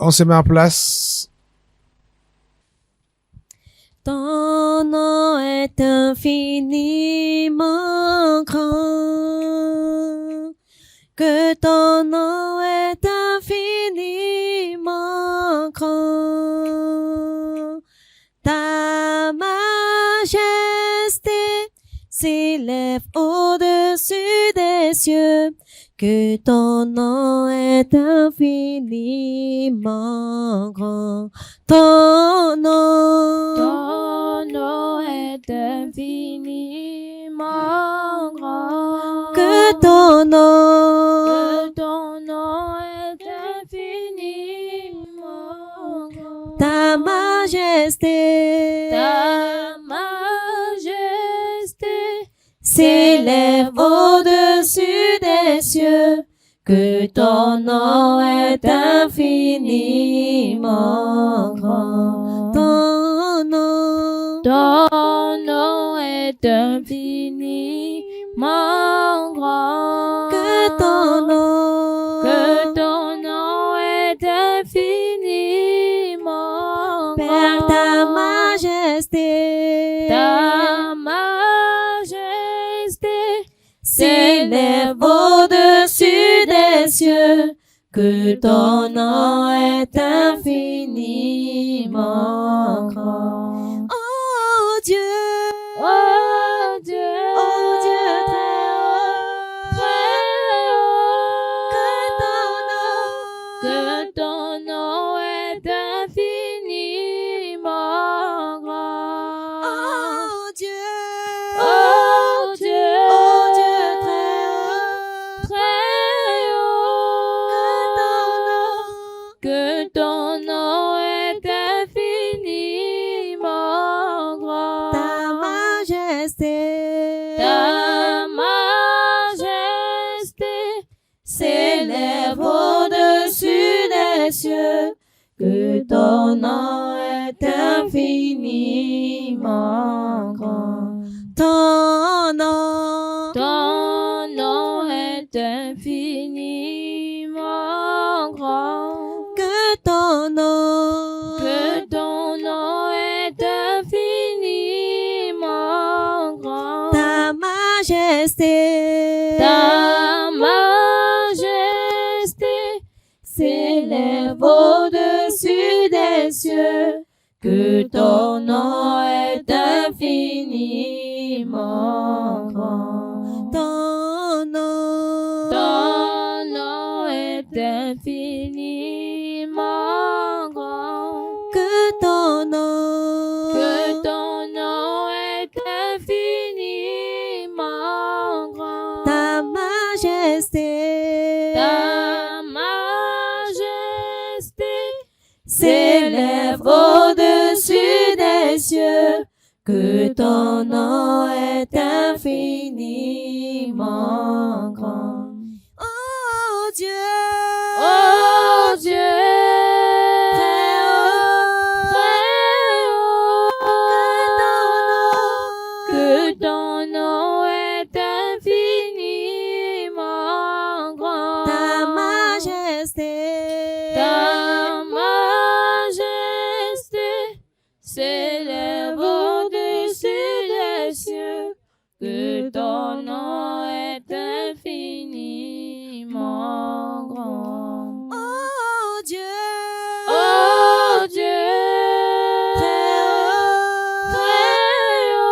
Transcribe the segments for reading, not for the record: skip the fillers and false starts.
On se met en place. Ton nom est infiniment grand, que ton nom est infiniment grand. Ta majesté s'élève au-dessus des cieux, que ton nom est infiniment grand. Ton nom est infiniment grand. Que ton nom est infiniment grand. Ta majesté s'élève au-dessus des cieux, que ton nom est infiniment grand. Ton nom est infiniment grand. Que ton nom est infiniment grand. Père, ta majesté s'élève au-dessus des cieux, que ton nom est infiniment grand. Oh Dieu, oh Dieu, oh Dieu très haut, que ton nom est infiniment grand. Oh Dieu, oh Dieu, oh Dieu très haut, que ton nom est infiniment grand. ta majesté s'élève au-dessus des cieux, que ton nom est infiniment grand. Ton nom est infiniment grand. que ton nom est infiniment grand. ta majesté s'élève au-dessus des cieux, que ton nom est infiniment grand. Ton nom est infiniment grand. que ton nom est infiniment grand. ta majesté s'élève au-dessus des cieux, que ton nom est infiniment grand. Oh Dieu, oh Dieu, très haut, que ton nom est infiniment grand. ta majesté s'élève au-dessus des cieux, que ton nom est infiniment grand. Oh Dieu, oh Dieu, très haut,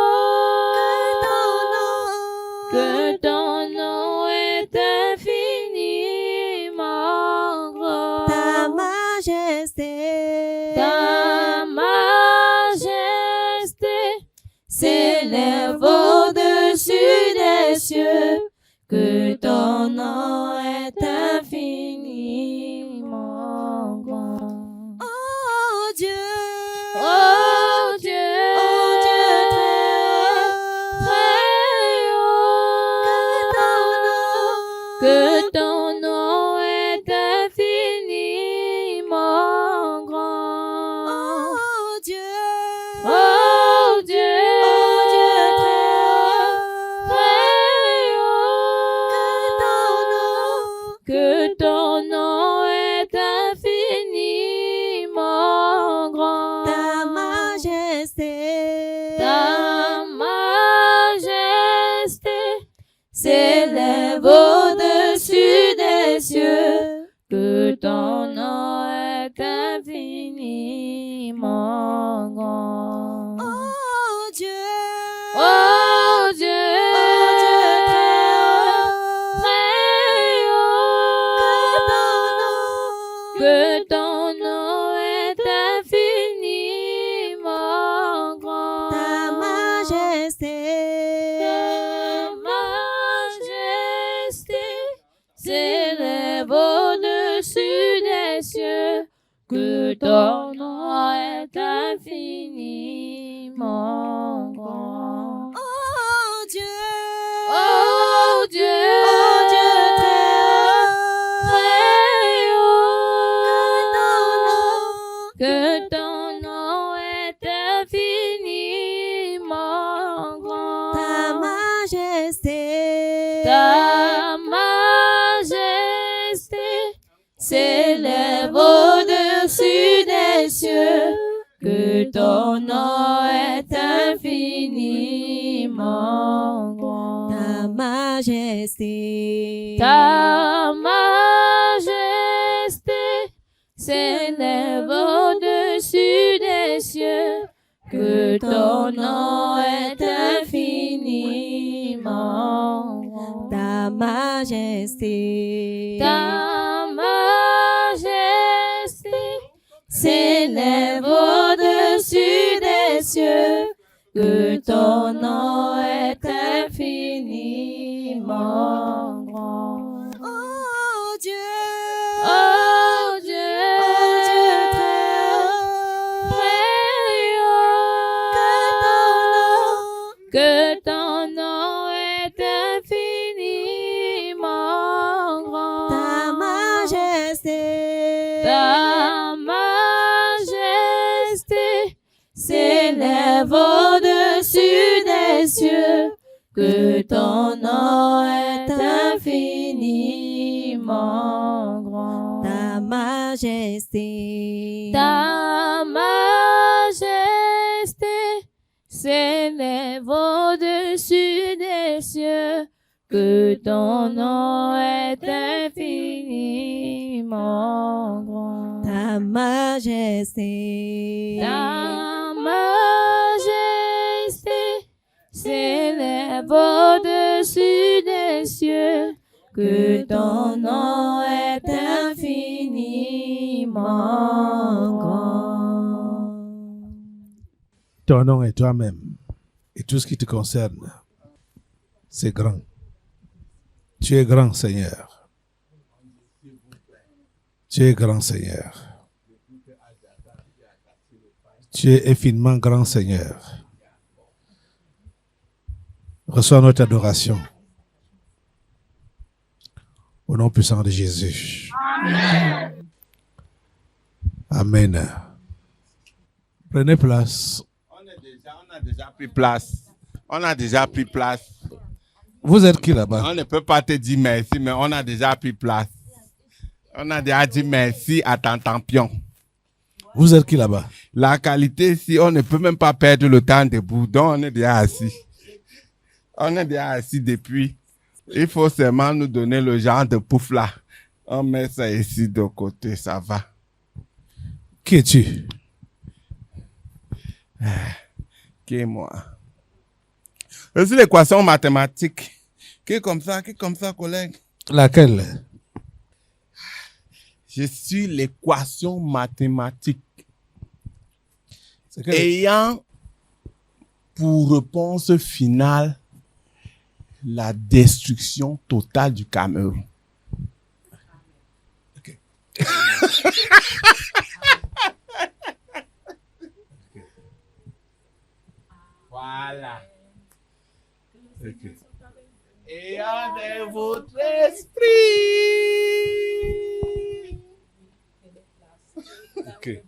que ton nom est infiniment grand. ta majesté s'élève au-dessus des cieux, que ton nom est infiniment grand. Oh Dieu, oh Dieu, oh Dieu très haut, que ton nom est infiniment grand. Oh Dieu, oh Dieu, que ton nom est infiniment s'élève au-dessus des cieux, que ton nom est infiniment grand. oh Dieu, Oh Dieu, très haut, très haut, que ton nom, que ton nom est infiniment grand. ta majesté, Ta majesté s'élève au-dessus des cieux, que ton nom est infiniment grand. oh Dieu, Oh Dieu, très haut, que ton nom est infiniment grand. ta majesté, Ta majesté s'élève au-dessus des cieux, que ton nom est infiniment grand. ta majesté, Ta majesté s'élève au-dessus des cieux, que ton nom est infiniment grand. ta majesté, Ta majesté s'élève au-dessus des cieux, que ton nom est infiniment grand. oh Dieu, Oh Dieu, très haut, haut, que ton nom est infiniment grand. ta majesté, Ta majesté s'élève au-dessus des cieux, que ton nom est infiniment grand. ta majesté, Ta majesté s'élève au-dessus des cieux, que ton nom est infiniment grand. ta majesté, Ta majesté s'élève au-dessus des cieux, que ton nom est infiniment grand. Ton nom est toi-même. Et tout ce qui te concerne, c'est grand. Tu es grand, Seigneur. Tu es grand, Seigneur. Tu es infiniment grand, Seigneur. Reçois notre adoration. Au nom puissant de Jésus. Amen. Prenez place. On a déjà pris place. On a déjà pris place. Vous êtes qui là-bas? On ne peut pas te dire merci, mais on a déjà pris place. On a déjà dit merci à Tantampion. Vous êtes qui là-bas? La qualité ici, on ne peut même pas perdre le temps debout, donc on est déjà assis. On est déjà assis depuis. Il faut seulement nous donner le genre de pouf là. On met ça ici de côté, ça va. Qui es-tu? Qui est moi? Je suis l'équation mathématique. Qui est comme ça, collègue? Laquelle? Je suis l'équation mathématique C'est quelle? ayant pour réponse finale la destruction totale du Cameroun. Ok. Voilà. Okay. Ayant de votre esprit. Ok.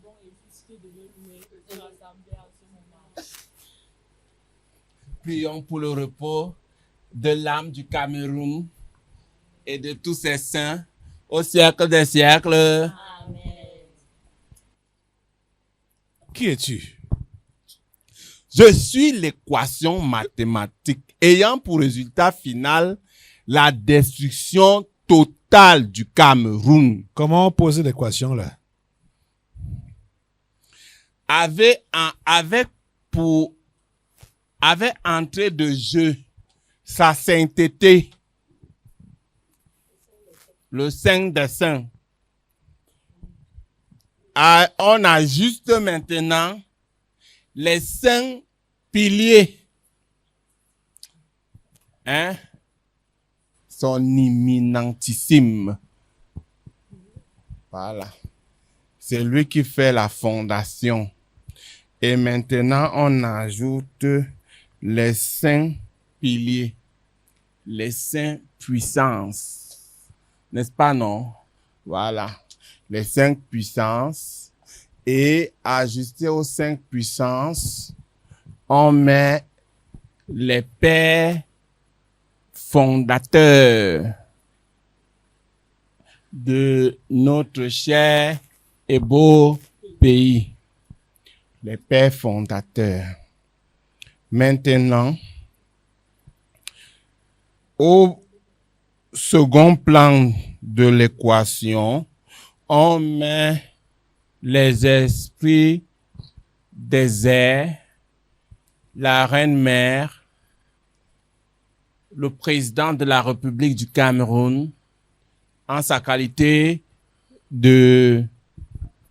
Prions pour le repos de l'âme du Cameroun et de tous ses saints au siècle des siècles. Qui es-tu? Je suis l'équation mathématique ayant pour résultat final la destruction totale du Cameroun. Comment poser l'équation là? Avait entrée de jeu sa sainteté, le Saint des Saints. On a juste maintenant les 5 piliers. Son imminentissime. Voilà. C'est lui qui fait la fondation. Et maintenant, on ajoute les 5 piliers, les 5 puissances. N'est-ce pas, non? Voilà. Les 5 puissances. Et ajusté aux 5 puissances, on met les pères fondateurs de notre cher et beau pays. Les pères fondateurs. Maintenant, au second plan de l'équation, on met les esprits des airs, la reine-mère, le président de la République du Cameroun, en sa qualité de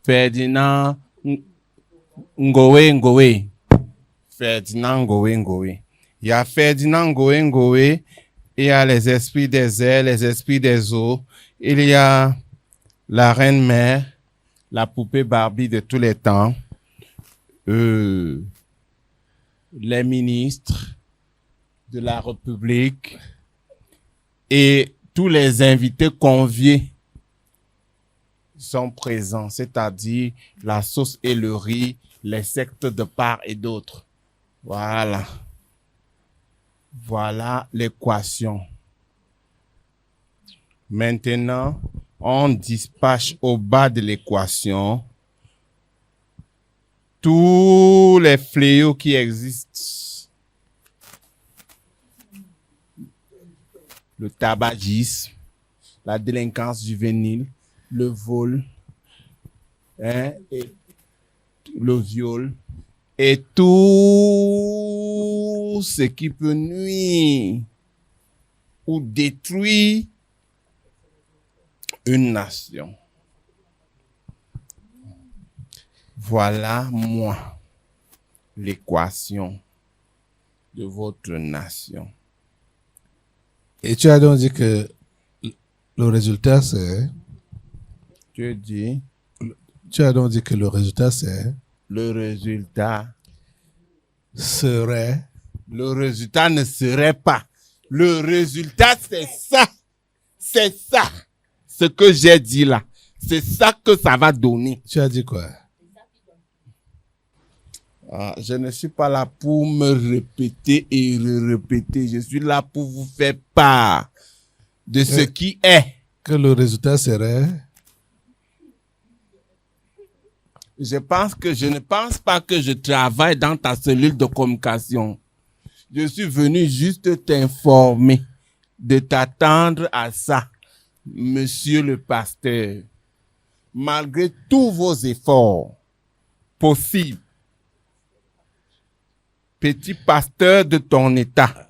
Ferdinand Ngoé. Ferdinand Ngoé. Il y a Ferdinand Ngoé, il y a les esprits des airs, les esprits des eaux, il y a la reine-mère, la poupée Barbie de tous les temps, les ministres de la République et tous les invités conviés sont présents, c'est-à-dire la sauce et le riz, les sectes de part et d'autre. Voilà. Voilà l'équation. Maintenant, on dispatche au bas de l'équation tous les fléaux qui existent. Le tabagisme, la délinquance juvénile, le vol, et le viol, et tout ce qui peut nuire ou détruire une nation. Voilà, moi, l'équation de votre nation. Et tu as donc dit que le résultat c'est... Tu as donc dit que le résultat c'est... Le résultat serait... Le résultat ne serait pas. Le résultat, c'est ça. C'est ça. Ce que j'ai dit là. C'est ça que ça va donner. Tu as dit quoi? Je ne suis pas là pour me répéter et répéter. Je suis là pour vous faire part de ce qui est. Que le résultat serait... Je ne pense pas que je travaille dans ta cellule de communication. Je suis venu juste t'informer, de t'attendre à ça, monsieur le pasteur. Malgré tous vos efforts possibles, petit pasteur de ton état,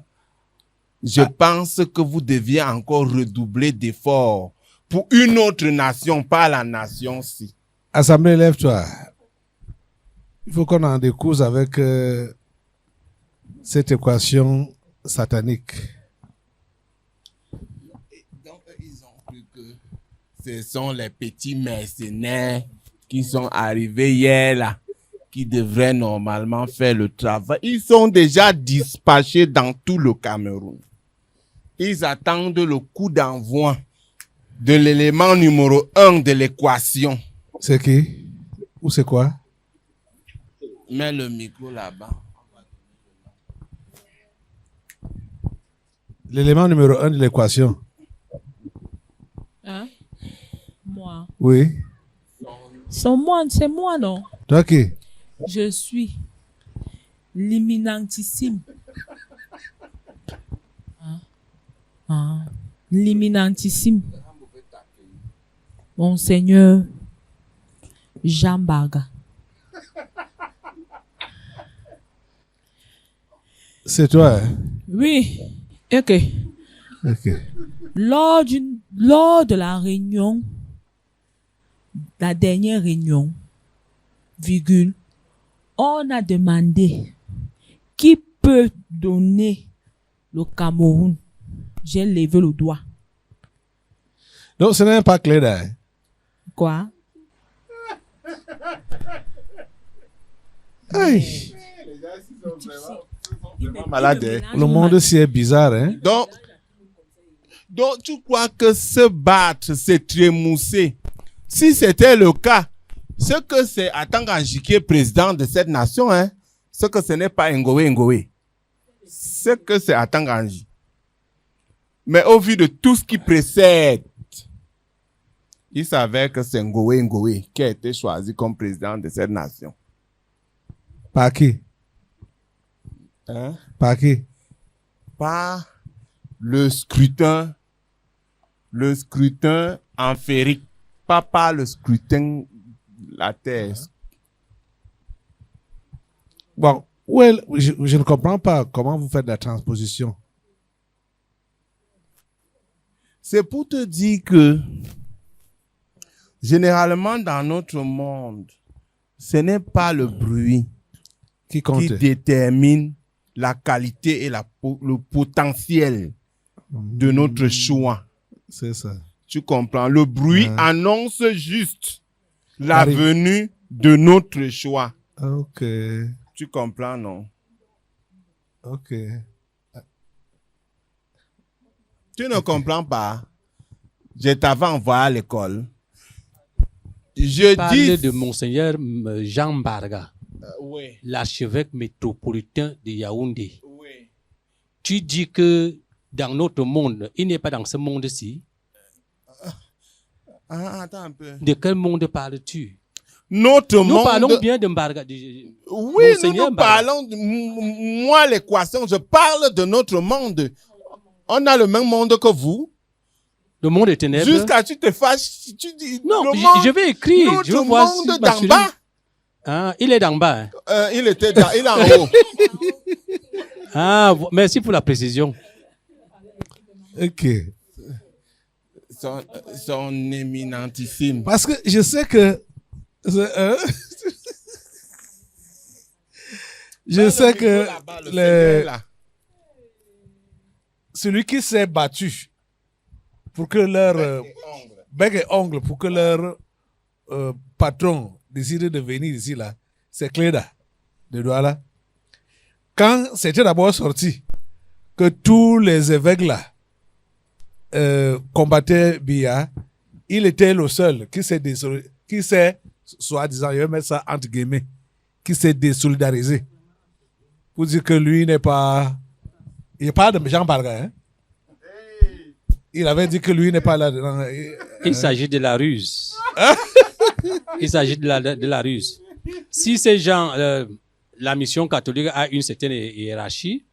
je pense que vous deviez encore redoubler d'efforts pour une autre nation, pas la nation-ci. Assemblée, lève-toi. Il faut qu'on en découse avec cette équation satanique. Donc, ils ont cru que ce sont les petits mercenaires qui sont arrivés hier là, qui devraient normalement faire le travail. Ils sont déjà dispatchés dans tout le Cameroun. Ils attendent le coup d'envoi de l'élément numéro 1 de l'équation. C'est qui? Ou c'est quoi? Mets le micro là-bas. L'élément numéro 1 de l'équation. Hein? Moi. Oui. C'est moi, non? Toi qui? Je suis l'imminentissime. Hein? L'éminentissime Monseigneur Jean Barga. C'est toi, hein? Oui, ok. Ok. Lors de la réunion, la dernière réunion, virgule, on a demandé qui peut donner le Cameroun. J'ai levé le doigt. Donc, ce n'est pas clair, hein? Quoi? Aïe. Malade, hein? Le monde aussi est bizarre, hein? Donc, tu crois que se battre, c'est trémousser? Si c'était le cas, ce que c'est Atanganji qui est président de cette nation, hein? Ce que ce n'est pas Ngowe. Ce que c'est Atanganji. Mais au vu de tout ce qui précède, il savait que c'est Ngowe qui a été choisi comme président de cette nation. Par qui? Hein? Par qui? Par le scrutin empirique, pas par le scrutin la thèse. Bon, je ne comprends pas comment vous faites la transposition. C'est pour te dire que, généralement dans notre monde, ce n'est pas le bruit Qui compte? qui détermine la qualité et le potentiel de notre choix. C'est ça. Tu comprends? Le bruit annonce juste la Arrive. venue de notre choix. Ok. Tu comprends, non? Ok. Tu ne comprends pas? Je t'avais envoyé à l'école. Je Parle dis... de Monseigneur Jean Barga, Oui. l'archevêque métropolitain de Yaoundé. Oui. Tu dis que dans notre monde, il n'est pas dans ce monde-ci. Attends un peu. De quel monde parles-tu? Notre Nous monde... parlons bien de Barga. Oui, Monseigneur nous Barga. parlons... Moi, l'équation, je parle de notre monde. On a le même monde que vous. Le monde est ténèbres. Jusqu'à tu te fâches, tu dis... Non, le monde, je vais écrire. Notre Je veux voir si monde ma d'en chérie- bas. Ah, il est d'en bas. Hein. Il est en haut. Ah, merci pour la précision. Ok. Son éminentissime. Parce que je sais que... je sais que celui qui s'est battu pour que leur bec et ongle, pour que leur patron décide de venir ici là, c'est Cléda de Douala. Quand c'était d'abord sorti que tous les évêques là combattaient Biya, il était le seul qui s'est soi-disant, je vais mettre ça entre guillemets, qui s'est désolidarisé pour dire que lui n'est pas, il n'est pas de Jean Barga, hein? Il avait dit que lui n'est pas là dedans. Il s'agit de la ruse. Il s'agit de la ruse. Si ces gens, la mission catholique a une certaine hiérarchie,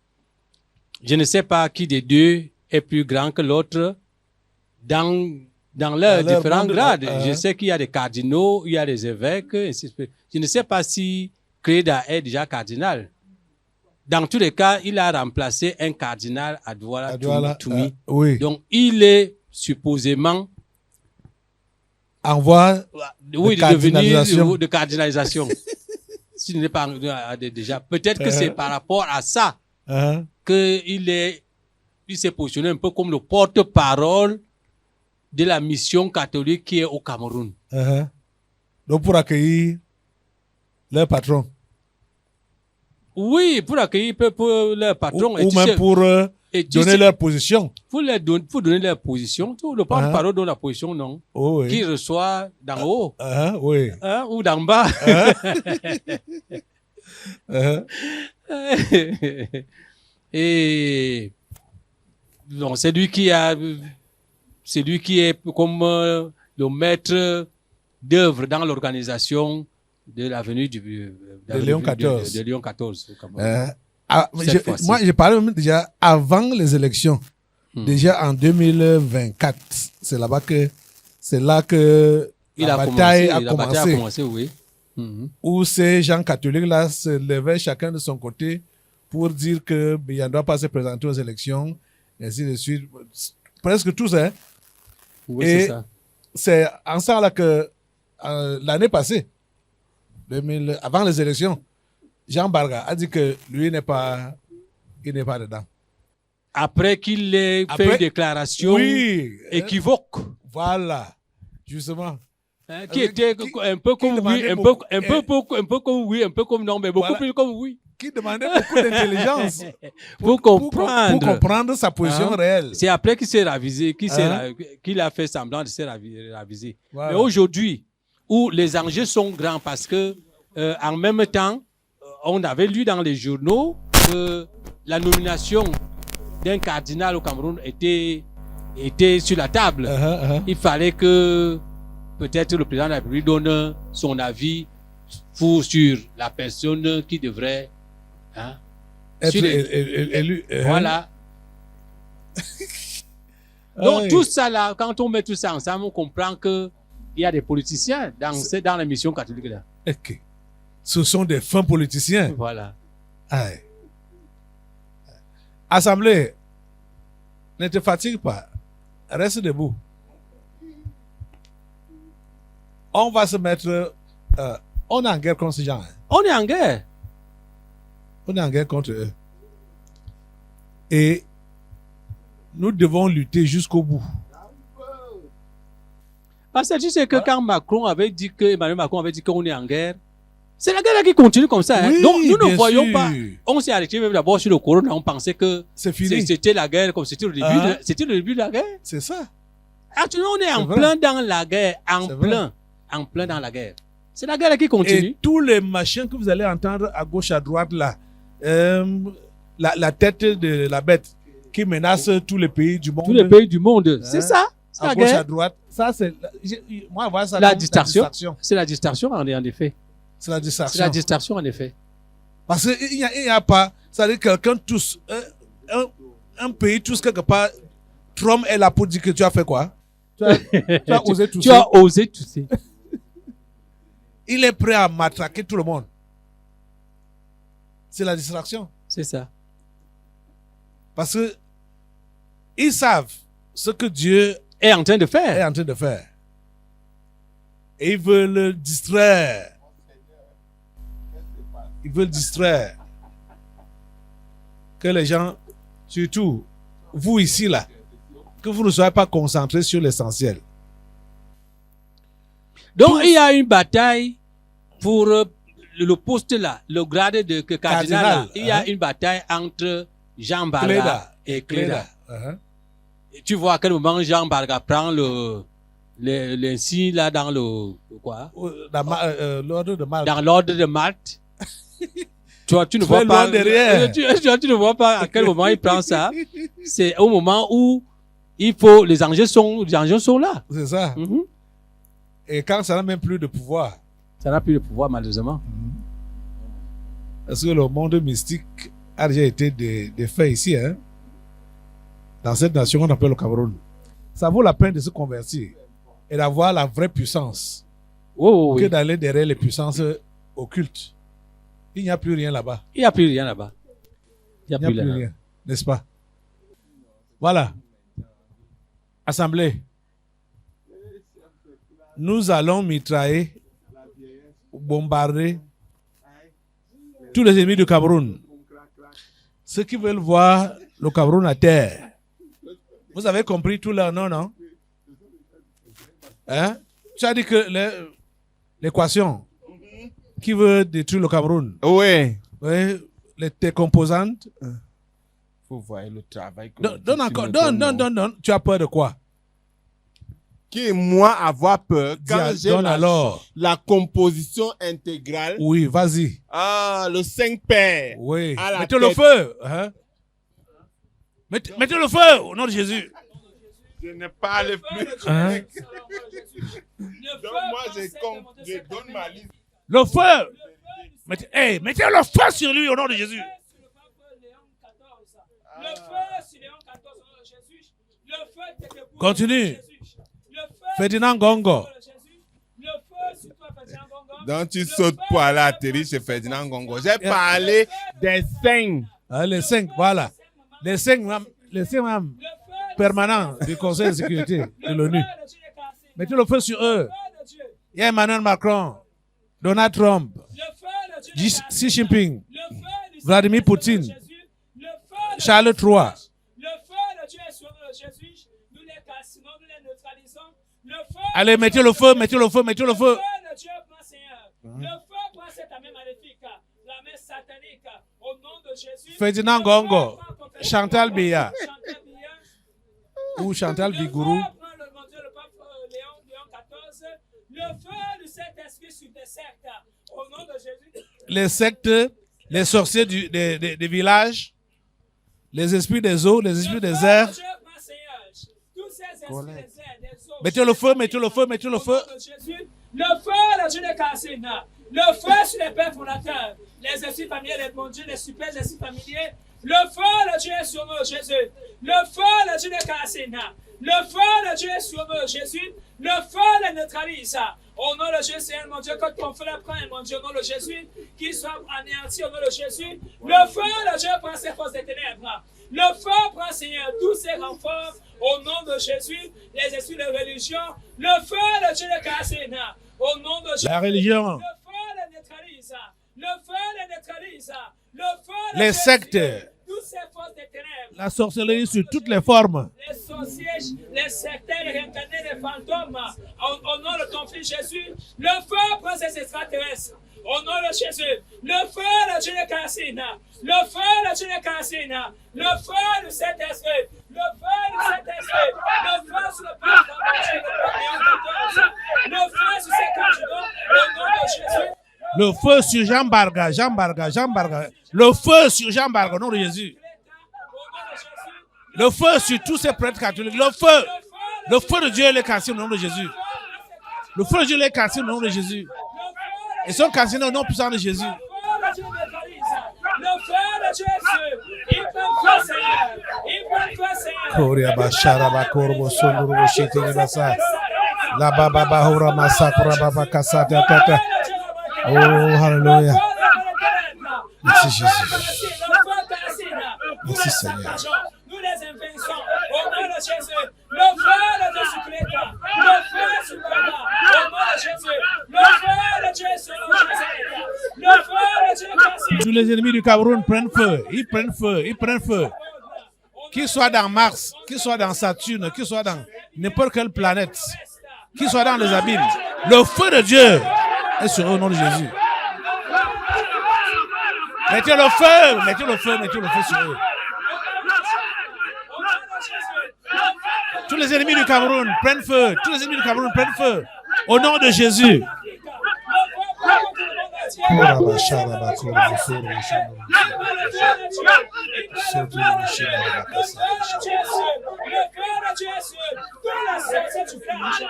je ne sais pas qui des deux est plus grand que l'autre dans leurs différents monde, grades. Je sais qu'il y a des cardinaux, il y a des évêques, ainsi de suite. Je ne sais pas si Cléda est déjà cardinal. Dans tous les cas, il a remplacé un cardinal à Douala Toumi. Oui. Donc, il est supposément Envoi oui, de cardinalisation. de cardinalisation. Si ce n'est pas déjà, peut-être que c'est par rapport à ça qu'il s'est positionné un peu comme le porte-parole de la mission catholique qui est au Cameroun. Donc pour accueillir leur patron. Oui, pour accueillir pour leur patron. Ou même pour donner leur position. Pour donner leur position. Tout le porte-parole donne la position, non? Oh, oui. Qui reçoit d'en haut. Oui. Ou d'en bas. Et bon, c'est lui qui est comme le maître d'œuvre dans l'organisation de l'avenue de Léon XIV. De Léon XIV. Moi, je parlais même déjà avant les élections Déjà en 2024, c'est là que la bataille a commencé. Oui. Mhm. Où ces gens catholiques-là se levaient chacun de son côté pour dire qu'il ne doit pas se présenter aux élections, et ainsi de suite. Presque tous, hein. Oui, Et c'est ça. c'est en ça là que l'année passée, avant les élections, Jean Barga a dit que lui il n'est pas dedans. Après qu'il ait fait Après- une déclaration Oui, équivoque, voilà, justement. hein, qui Avec- était qui- un peu qui comme oui, demandait un peu, beaucoup- un peu comme oui, un peu comme non, mais beaucoup Voilà. plus comme oui. Qui demandait beaucoup d'intelligence Pour comprendre. pour comprendre sa position Hein? réelle. C'est après qu'il s'est ravisé, Hein? qu'il a fait semblant de se raviser. Voilà. Mais aujourd'hui, où les enjeux sont grands parce que, en même temps, on avait lu dans les journaux que la nomination d'un cardinal au Cameroun était sur la table. Il fallait que peut-être le président de la République donne son avis sur la personne qui devrait, hein, Être sur les- élu. voilà. Donc Oui. tout ça là, quand on met tout ça ensemble, on comprend que il y a des politiciens dans la mission catholique là. Ok. Ce sont des fins politiciens. Voilà. Aïe. Assemblée, ne te fatigue pas. Reste debout. On va se mettre. On est en guerre contre ces gens. Hein. On est en guerre. On est en guerre contre eux. Et nous devons lutter jusqu'au bout. Parce que tu sais que quand Emmanuel Macron avait dit qu'on est en guerre, c'est la guerre là qui continue comme ça. Hein. Oui, Donc nous ne bien voyons sûr. pas. On s'est arrêté même d'abord sur le corona. On pensait que C'est fini. c'était la guerre comme c'était le début. Ah. C'était le début de la guerre. C'est ça. Actuellement, on est en vrai. plein dans la guerre. C'est vrai. En plein dans la guerre. C'est la guerre là qui continue. Et tous les machins que vous allez entendre à gauche, à droite, là, la tête de la bête qui menace tous les pays du monde. Tous les pays du monde. C'est ça. C'est À la gauche, à guerre. droite. Ça, c'est. Moi, je vois ça La comme distraction. C'est la distraction en effet. C'est la C'est distraction. la distraction en effet. Parce qu'il n'y a pas. Ça veut dire que quelqu'un tousse. Un pays tousse quelque part. Trump est là pour dire que tu as fait quoi? Tu as osé tousser. Tu as osé tousser. Il est prêt à matraquer tout le monde. C'est la distraction. C'est ça. Parce que ils savent ce que Dieu Est en train de est faire. en train de faire. Et ils veulent le distraire. Ils veulent distraire. Que les gens, surtout vous ici là, que vous ne soyez pas concentrés sur l'essentiel. Donc il y a une bataille pour le poste là, le grade de cardinal là. Cardinal, Il y a hein. une bataille entre Jean Barga Cléda. et Cléda. Uh-huh. Et tu vois à quel moment Jean Barga prend l'insigne là dans L'ordre de Malte. dans l'ordre de Malte. Tu vois, tu ne Très vois pas. loin derrière. Tu ne vois pas à quel moment il prend ça. C'est au moment où il faut, les enjeux sont là. C'est ça. Mhm. Et quand ça n'a même plus de pouvoir, Ça n'a plus de pouvoir, malheureusement. parce que le monde mystique a déjà été défait ici, hein, dans cette nation qu'on appelle le Cameroun. Ça vaut la peine de se convertir et d'avoir la vraie puissance Oh, oui. que d'aller derrière les puissances occultes. Il n'y a plus rien là-bas. Il n'y a plus rien là-bas. Il n'y a Il n'y a plus plus rien. rien, n'est-ce pas? Voilà. Assemblée. Nous allons mitrailler, bombarder tous les ennemis du Cameroun. Ceux qui veulent voir le Cameroun à terre. Vous avez compris tout là, non? Hein? Tu as dit que l'équation qui veut détruire le Cameroun, Oui. oui, tes composantes. Faut voir le travail que Donne encore, donne. Tu as peur de quoi? Qui moi avoir peur quand j'ai Donne alors. la composition intégrale. Oui, vas-y. Ah, le 5 pères. Oui. À la Mettez le tête. feu. Hein? Mettez le feu au nom de Jésus. Je n'ai pas le plus. Hein? Donc moi, je donne ma liste. Le feu. Mettez le feu sur lui au nom de Jésus. Le feu sur Léon XIV au nom de Jésus. Continue. Ferdinand Gongo. Donc tu sautes pour aller atterrir chez Ferdinand Gongo. J'ai parlé des 5. Les 5, voilà. Les 5 membres permanents du Conseil de sécurité de l'ONU. Mettez le feu sur eux. Il y a Emmanuel Macron, Donald Trump, Xi Jinping, Vladimir Poutine, Charles III. Le feu de Dieu est sur Jésus. Nous les cassinons, nous les neutralisons. Le feu. Allez, mettez le feu, mettez le feu, mettez le feu. Le feu de Dieu prend Seigneur. Le feu prend cette main maléfique, la main satanique, au nom de Jésus. Ferdinand Gongo, Chantal Biya Chantal Biya. ou Chantal Vigourou. Le feu prend le pape Léon XIV. Le feu du Saint-Esprit sur des sectes, au nom de Jésus. Les sectes, les sorciers des villages, les esprits des eaux, les esprits des airs. Mettez le feu, mettez le feu, mettez le feu. Le feu de Dieu de Cassina. Le feu sur les pères fondateurs. Les esprits familiers, les bons dieux, les super esprits familiers. Le feu de Dieu est sur nous, Jésus. Le feu de Dieu de Cassina. Le feu de Dieu est sur nous, Jésus. Le feu les neutralise. Au nom de Jésus, Seigneur, mon Dieu, que ton feu les prenne, mon Dieu, au nom de Jésus, qu'ils soient anéantis au nom de Jésus. Le feu de Dieu prend ses forces des ténèbres. Le feu prend, Seigneur, tous ses renforts au nom de Jésus, les esprits de religion. Le feu de Dieu de Cassina. Au nom de Jésus. La religion. Le feu les neutralise. Le feu les neutralise. Le feu Les sectes. toutes ces forces des ténèbres. La sorcellerie sur toutes les formes. Les sorciers, les sectaires, les réincarnés, les fantômes, au nom de ton fils Jésus, le feu prend ces extraterrestres. Au nom de Jésus, le feu de Dieu de Cassina, le feu de Dieu de Cassina, le feu du Saint-Esprit, le feu du Saint-Esprit, le feu sur le peuple le feu sur ces conjugants, au nom de Jésus. Le feu sur Jean Barga, Jean Barga, Jean Barga. Le feu sur Jean Barga, au nom de Jésus. Le feu sur tous ces prêtres catholiques. Le feu de Dieu les cassé au nom de Jésus. Le feu de Dieu les cassé au nom de Jésus. Ils sont cassés au nom puissant de Jésus. Le feu de Dieu est sûr. Il prend feu, Seigneur. Il prend feu, Seigneur. Korea bashara bakorbo sonduru shite basa. La baba bahura masakura baba kasata tata. Oh, hallelujah. Merci Jésus. Merci Seigneur. Nous les inventions au nom de Jésus. Le feu de Dieu sur l'État. Le feu sur l'État. Au nom de Jésus. Le feu de Dieu sur le Le feu de Dieu. Tous les ennemis du Cameroun prennent feu. Ils prennent feu. Ils prennent feu. Qu'ils soient dans Mars, qu'ils soient dans Saturne, qu'ils soient dans n'importe quelle planète, qu'ils soient dans les abîmes. Le feu de Dieu est sur eux au nom de Jésus. Mettez le feu, mettez le feu, mettez le feu sur eux. Tous les ennemis du Cameroun prennent feu. Tous les ennemis du Cameroun prennent feu. Au nom de Jésus.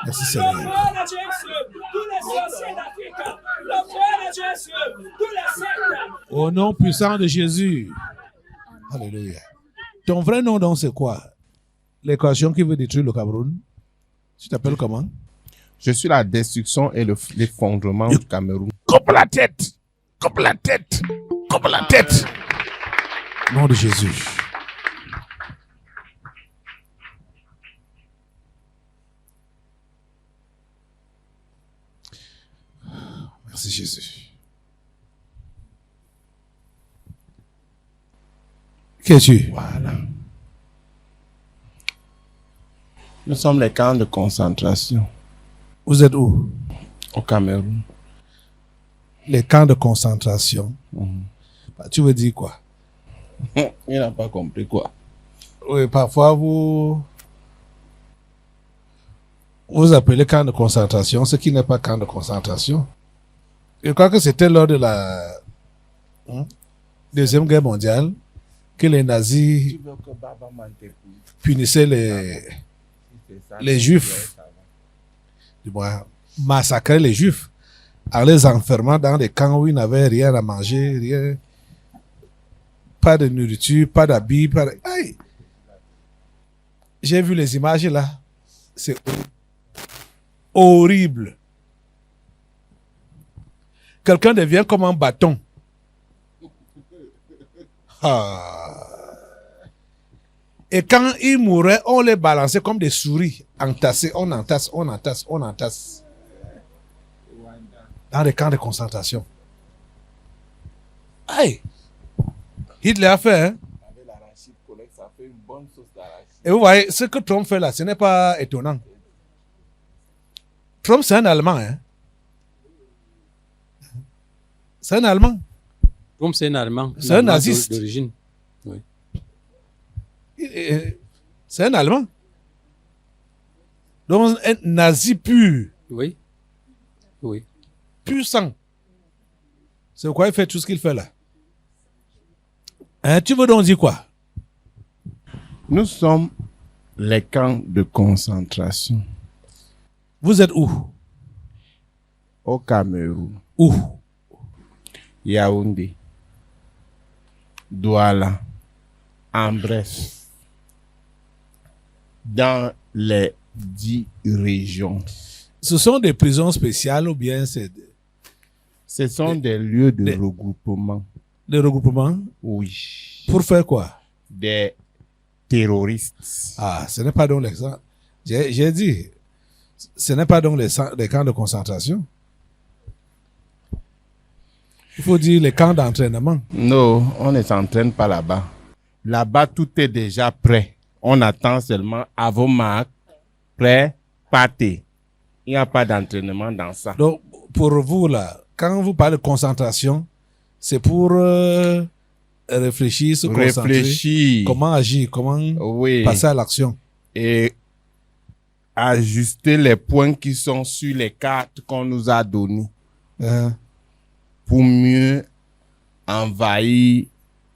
Merci Seigneur. Au nom puissant de Jésus. Alléluia. Ton vrai nom donc c'est quoi? L'équation qui veut détruire le Cameroun. Tu t'appelles comment? Je suis la destruction et l'effondrement du Cameroun. Coupe la tête. Coupe la tête. Coupe la tête. Nom de Jésus. Merci Jésus. Qui es-tu? Voilà. Nous sommes les camps de concentration Vous êtes où? au Cameroun. Les camps de concentration. Bah, tu veux dire quoi? Il n'a pas compris quoi. Oui, parfois vous appelez camp de concentration ce qui n'est pas camp de concentration. Je crois que c'était lors de la Deuxième Guerre mondiale que les nazis punissaient les juifs, du moins massacraient les juifs en les enfermant dans des camps où ils n'avaient rien à manger, rien, pas de nourriture, pas d'habits, pas de... Aïe. j'ai vu les images là. C'est horrible. Quelqu'un devient comme un bâton. Ah. Et quand ils mouraient, on les balançait comme des souris, entassés. On entasse. Dans les camps de concentration. Aïe! Hitler a fait, hein? Et vous voyez, ce que Trump fait là, ce n'est pas étonnant. Trump, c'est un Allemand, hein? C'est un Allemand. Comme c'est un Allemand. C'est un naziste. D'origine. Oui. C'est un Allemand. Donc, un nazi pur. Oui. Oui. Pur sang. C'est pourquoi il fait tout ce qu'il fait là. Hein, tu veux donc dire quoi? Nous sommes les camps de concentration Vous êtes où? au Cameroun, Où? Yaoundé, Douala, en bref, dans les 10 régions. Ce sont des prisons spéciales ou bien c'est Ce sont des lieux de regroupement, des regroupements? oui, Pour faire quoi? des terroristes. Ah, ce n'est pas donc les... J'ai dit, ce n'est pas donc les camps de concentration. Il faut dire les camps d'entraînement. Non, on ne s'entraîne pas là-bas. Là-bas, tout est déjà prêt. On attend seulement à vos marques, prêt, partez. Il n'y a pas d'entraînement dans ça. Donc, pour vous, là, quand vous parlez de concentration, c'est pour réfléchir, se concentrer, Réfléchir. comment agir, comment Oui. passer à l'action. Et ajuster les points qui sont sur les cartes qu'on nous a données pour mieux envahir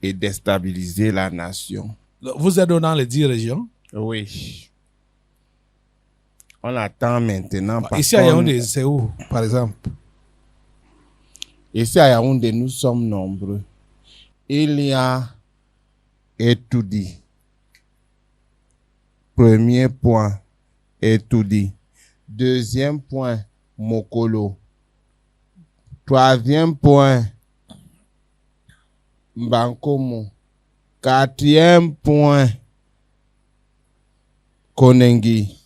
et déstabiliser la nation. Vous êtes dans les 10 régions. Oui. On attend maintenant. parce Ici à qu'on- Yaoundé, c'est où, par exemple? Ici à Yaoundé, nous sommes nombreux. Il y a Etoudi. Premier point, Etoudi. Deuxième point, Mokolo. Troisième point, Mbankomo. Quatrième point, Konengi.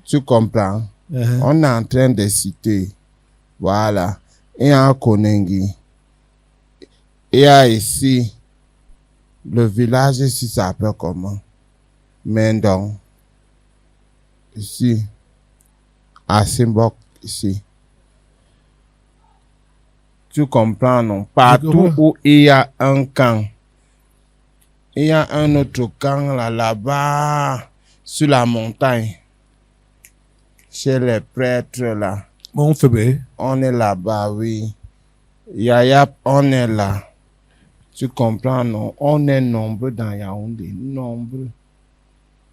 Tu comprends? On est en train de citer. Voilà. Il y a Konengi. Il y a ici, le village ici s'appelle comment? Mendon. Ici. À Simbok, ici. Tu comprends, non? Partout où il y a un camp, il y a un autre camp là-bas, sur la montagne. Chez les prêtres là. Mon Fébé. On est là-bas, oui. Yaya, on est là. Tu comprends, non? On est nombreux dans Yaoundé, nombreux.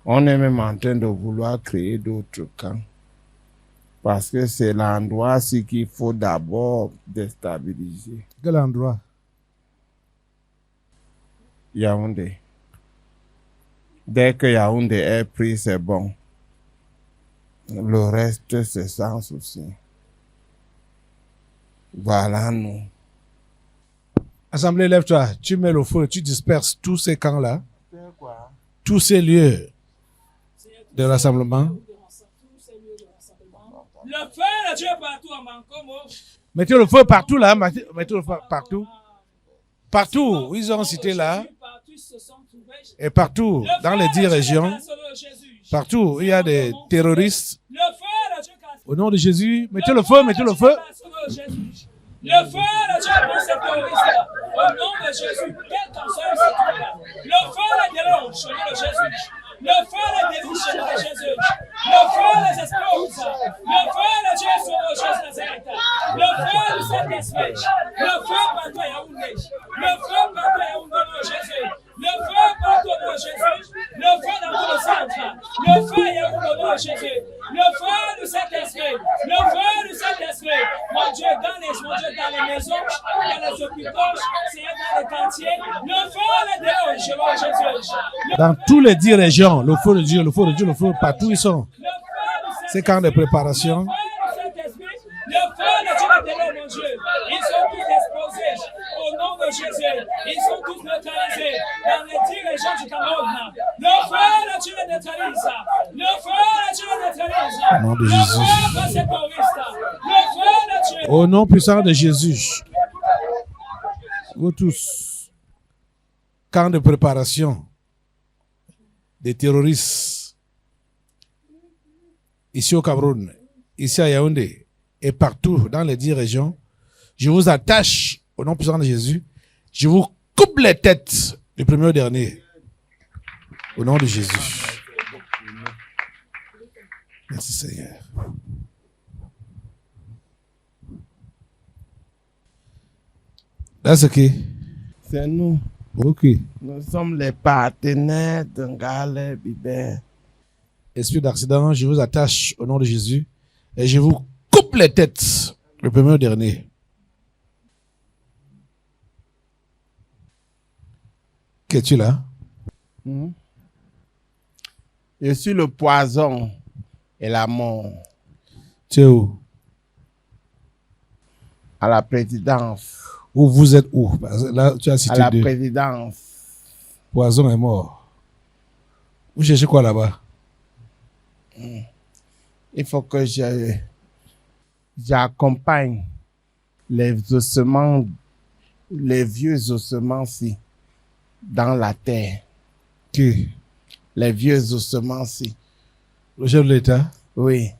On est même en train de vouloir créer d'autres camps. Parce que c'est l'endroit qu'il faut d'abord déstabiliser. Quel endroit? Yaoundé. Dès que Yaoundé est pris, c'est bon. Le reste, c'est sans souci. Voilà, nous. Assemblée, lève-toi. Tu mets le feu, tu disperses tous ces camps-là, tous ces lieux de rassemblement. Le feu de Dieu partout à Mankomo. Mettez le feu partout là, mettez le feu partout. Partout où ils ont cité là, et partout dans les 10 régions, partout où il y a des terroristes. Le feu de Dieu Au nom de Jésus, mettez le feu, mettez le feu. Le feu de Dieu pour ces terroristes-là. Au nom de Jésus, quel qu'en soit ce truc-là. Le feu les déloge au nom de Jésus. Le feu les dévise au nom de Jésus. Le feu les explose. Le feu de Dieu sur le Jésus Nazareth. Le feu du Saint-Esprit. Le feu partout à Yaoundé. Le feu partout à Yaoundé au nom de Jésus. Le feu partout au nom de Jésus. Le feu dans tout le centre. Le feu à Yaoundé au nom de Jésus. Le feu du Saint-Esprit. Le feu du Saint-Esprit. Mon Dieu, dans les, mon Dieu, dans les maisons, dans les hôpitaux, Seigneur, dans les quartiers. Le feu est dehors, Jésus. Dans tous les 10 régions, le feu de Dieu, le feu de Dieu, le feu, partout ils sont. Ces camps de préparation. Le feu de Dieu est dehors, mon Dieu. Ils sont tous explosés au nom de Jésus. Ils sont tous neutralisés dans les 10 régions du Cameroun. Le feu de Dieu les neutralise. Le feu de Dieu les neutralise. Au nom de Le Jésus. feu contre ces terroristes. Le feu de Dieu. Au nom puissant de Jésus. Vous tous, camp de préparation des terroristes, ici au Cameroun, ici à Yaoundé, et partout dans les 10 régions, je vous attache au nom puissant de Jésus. Je vous coupe les têtes du premier au dernier. Au nom de Jésus. Merci Seigneur. That's okay. C'est nous. Ok. Nous sommes les partenaires d'un gars Bibert. Esprit d'accident, je vous attache au nom de Jésus et je vous coupe les têtes le premier au dernier. Qu'es-tu là? Je suis le poison et la mort Tu es où? à la présidence. Où vous êtes où? Là, tu as À cité la deux. présidence. Poison est mort. Vous cherchez quoi là-bas? Il faut que j'accompagne les ossements, les vieux ossements-ci dans la terre. Qui? Les vieux ossements-ci. Le chef de l'État? Oui.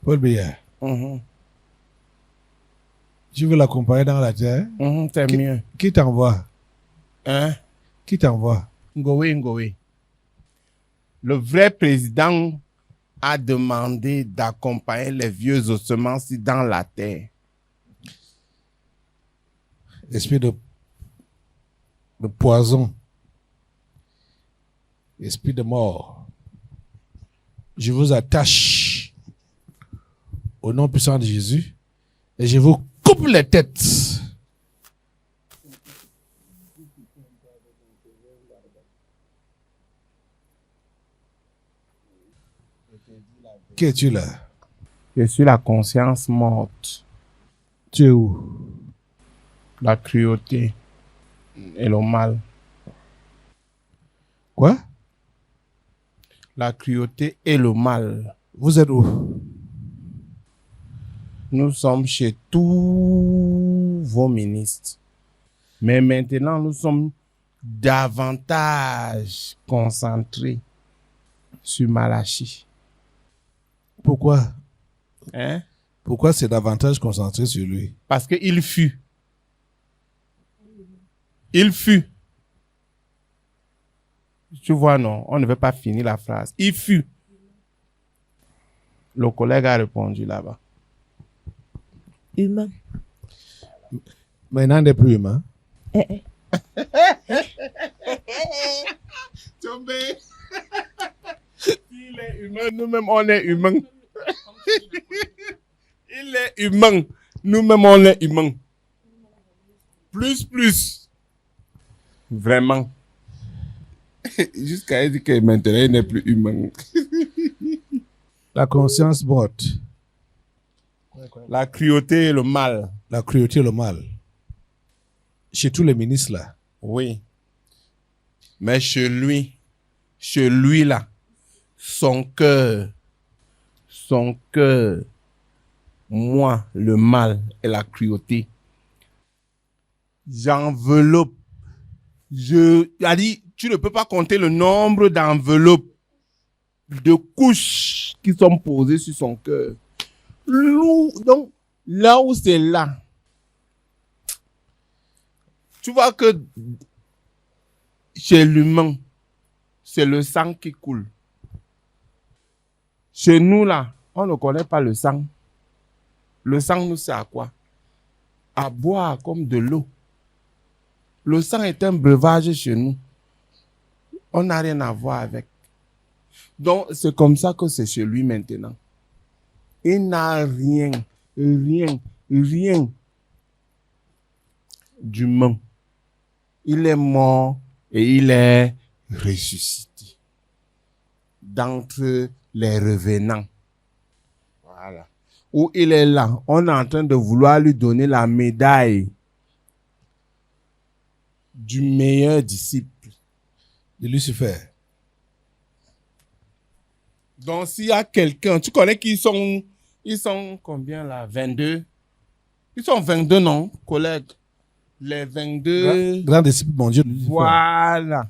Paul Biya. Mhm. Tu veux l'accompagner dans la terre? Mhm, c'est mieux. Qui t'envoie? Hein? Qui t'envoie? Ngoé. Le vrai président a demandé d'accompagner les vieux ossements-ci dans la terre. Esprit de poison. Esprit de mort. Je vous attache au nom puissant de Jésus et je vous coupe les têtes. Qui es-tu là? Je suis la conscience morte, Tu es où? la cruauté et le mal. Quoi? La cruauté et le mal. Vous êtes où? Nous sommes chez tous vos ministres. Mais maintenant, nous sommes davantage concentrés sur Malachi. Pourquoi? Hein? Pourquoi c'est davantage concentré sur lui? Parce qu'il fut. Il fut. Tu vois, non, on ne veut pas finir la phrase. Il fut. Le collègue a répondu là-bas. Humain. Maintenant, il n'est plus humain. Tombé. Il est humain, nous-mêmes on est humains. Il est humain, nous-mêmes on est humains. Plus. Vraiment. Jusqu'à dire que maintenant il n'est plus humain. La conscience morte. La cruauté et le mal. La cruauté et le mal. Chez tous les ministres là. Oui. Mais chez lui là, son cœur, moi, le mal et la cruauté, j'enveloppe. A dit, tu ne peux pas compter le nombre d'enveloppes, de couches qui sont posées sur son cœur. Donc, là où c'est là, tu vois que chez l'humain, c'est le sang qui coule. Chez nous, là, on ne connaît pas le sang. Le sang nous sert à quoi? À boire comme de l'eau. Le sang est un breuvage chez nous. On n'a rien à voir avec. Donc, c'est comme ça que c'est chez lui maintenant. Il n'a rien rien d'humain. Il est mort et il est ressuscité d'entre les revenants. Voilà. Où il est là, on est en train de vouloir lui donner la médaille du meilleur disciple. De Lucifer. Donc, s'il y a quelqu'un, tu connais qu'ils sont combien là? 22? Ils sont 22, non, collègues? Les 22. Grand disciple, mon Dieu. de Lucifer. Voilà.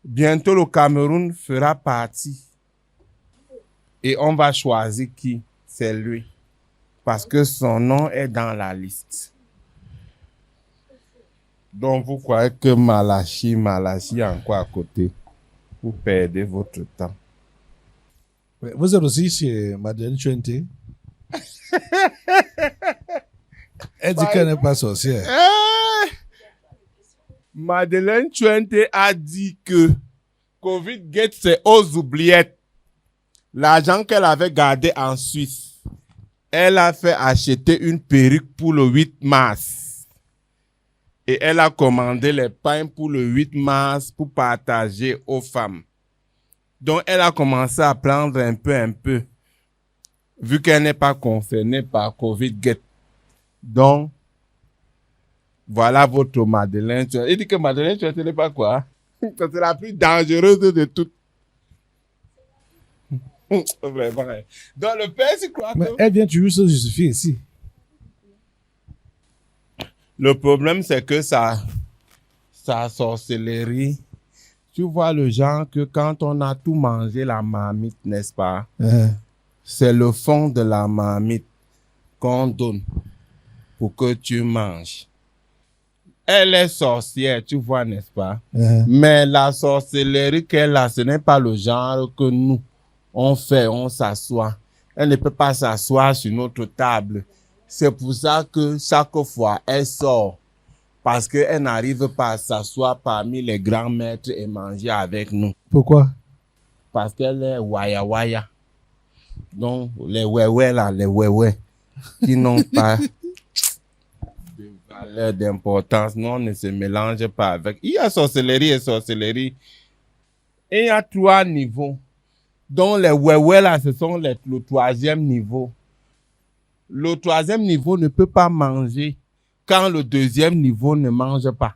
Bientôt, le Cameroun fera partie. Et on va choisir qui? C'est lui. Parce que son nom est dans la liste. Donc, vous croyez que Malachi est encore à côté. Vous perdez votre temps. Ouais, vous êtes aussi chez Madeleine Chuente. Elle dit qu'elle n'est pas sorcière. Madeleine Chuente a dit que Covid Gate, c'est aux oubliettes. L'argent qu'elle avait gardé en Suisse, elle a fait acheter une perruque pour le 8 mars. Et elle a commandé les pains pour le 8 mars pour partager aux femmes. Donc, elle a commencé à prendre un peu, vu qu'elle n'est pas concernée par Covid Gate. Donc, voilà votre Madeleine. Il dit que Madeleine, tu ne sais pas quoi. C'est la plus dangereuse de toutes. Vraiment. Donc, le père, c'est quoi? Mais elle vient toujours se justifier ici. Le problème, c'est que sa sorcellerie, tu vois le genre que quand on a tout mangé la marmite, n'est-ce pas? C'est le fond de la marmite qu'on donne pour que tu manges. Elle est sorcière, tu vois, n'est-ce pas? Mais la sorcellerie qu'elle a, ce n'est pas le genre que nous, on fait, on s'assoit. Elle ne peut pas s'asseoir sur notre table. C'est pour ça que chaque fois, elle sort. Parce qu'elle n'arrive pas à s'asseoir parmi les grands maîtres et manger avec nous. Pourquoi? Parce qu'elle est waya. Donc, les wewe là, les wewe, qui n'ont pas de valeur, d'importance, non, on ne se mélange pas avec. Il y a sorcellerie et sorcellerie. Et il y a 3 niveaux. Donc, les wewe là, ce sont le 3e niveau. Le 3e niveau ne peut pas manger quand le 2e niveau ne mange pas.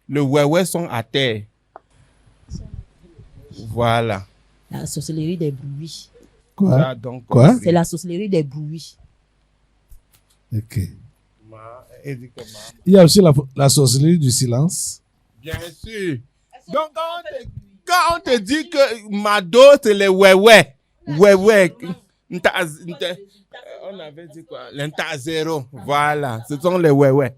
Les wewe sont à terre. Voilà. La sorcellerie des bruits. Quoi? Voilà, donc, Quoi? C'est la sorcellerie des bruits. Ok. Il y a aussi la sorcellerie du silence. Bien sûr. Donc, quand on te dit que Mado, c'est les wewe. Wewe. On avait dit quoi? L'Inta zéro. Voilà. Ce sont les wewe.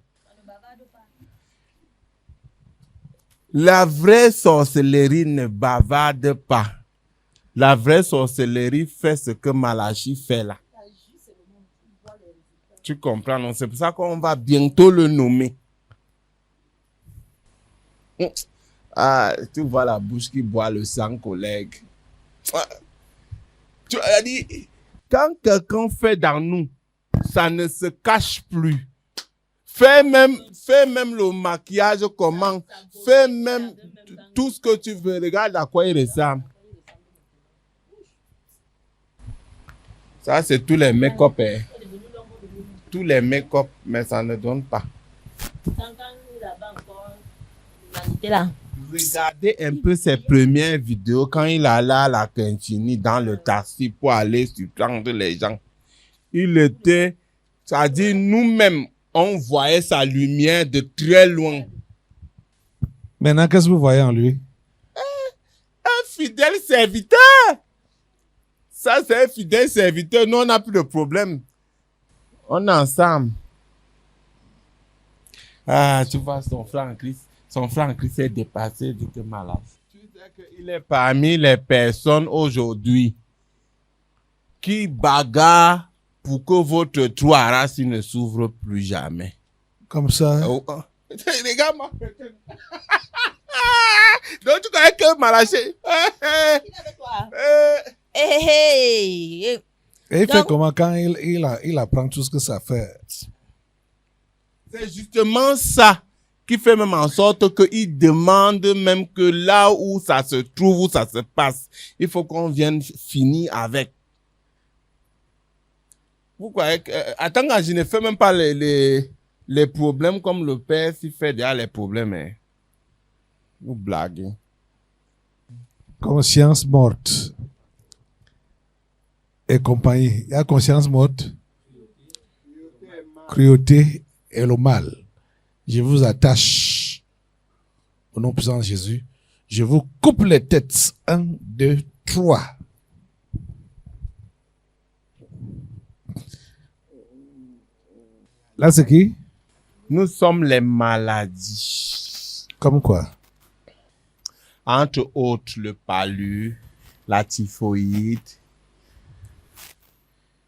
La vraie sorcellerie ne bavarde pas. La vraie sorcellerie fait ce que Malachi fait là. Tu comprends, non? C'est pour ça qu'on va bientôt le nommer. Ah, tu vois la bouche qui boit le sang, collègue. Tu as dit, quand quelqu'un fait dans nous, ça ne se cache plus. Fais même le maquillage comment. Fais même tout ce que tu veux. Regarde à quoi il ressemble. Ça, c'est tous les make-up. Hein. Tous les make-up, mais ça ne donne pas. Regardez un peu ses premières vidéos quand il allait à la Quintini dans le taxi pour aller surprendre les gens. Il était, c'est-à-dire nous-mêmes, on voyait sa lumière de très loin. Maintenant, qu'est-ce que vous voyez en lui? Un fidèle serviteur. Ça, c'est un fidèle serviteur. Nous, on n'a plus de problème. On est ensemble. Ah, tu vois, son frère en Christ. Son frère en Christ est dépassé, il était malade. Tu sais qu'il est parmi les personnes aujourd'hui qui bagarrent pour que votre trois races ne s'ouvre plus jamais. Comme ça? Oh, oh. Regarde-moi. Donc tu connais que Malachi. Et il fait Donc- comment quand il apprend tout ce que ça fait? C'est justement ça qui fait même en sorte qu'il demande même que là où ça se trouve, où ça se passe, il faut qu'on vienne finir avec. Pourquoi? Attends, je ne fais même pas les problèmes comme le père s'il fait déjà les problèmes. Hein. Vous blaguez. Conscience morte et compagnie. Il y a conscience morte, cruauté et le mal. Je vous attache au nom puissant de Jésus. Je vous coupe les têtes. 1, 2, 3. Là, c'est qui? Nous sommes les maladies. Comme quoi? Entre autres, le palu, la typhoïde.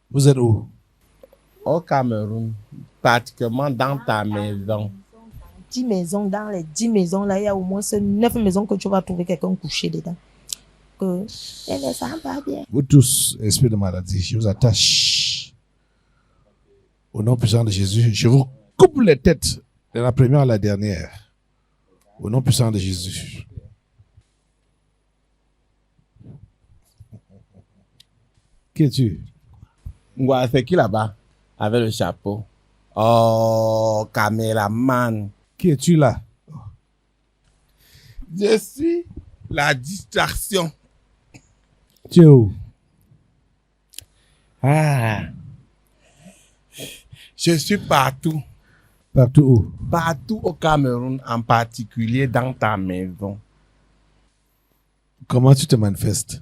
Vous êtes où? Au Cameroun, pratiquement dans ta maison. 10 maisons, dans les 10 maisons, là, il y a au moins 9 maisons que tu vas trouver quelqu'un couché dedans. Que, elle ne sent pas bien. Vous tous, esprit de maladie, je vous attache. Au nom puissant de Jésus, je vous coupe les têtes de la première à la dernière. Au nom puissant de Jésus. Qui es-tu? Ouais, c'est qui là-bas? Avec le chapeau. Oh, caméraman. Qui es-tu là? Je suis la distraction. Tu es où? Ah. Je suis partout. Partout où? Partout au Cameroun, en particulier dans ta maison. Comment tu te manifestes?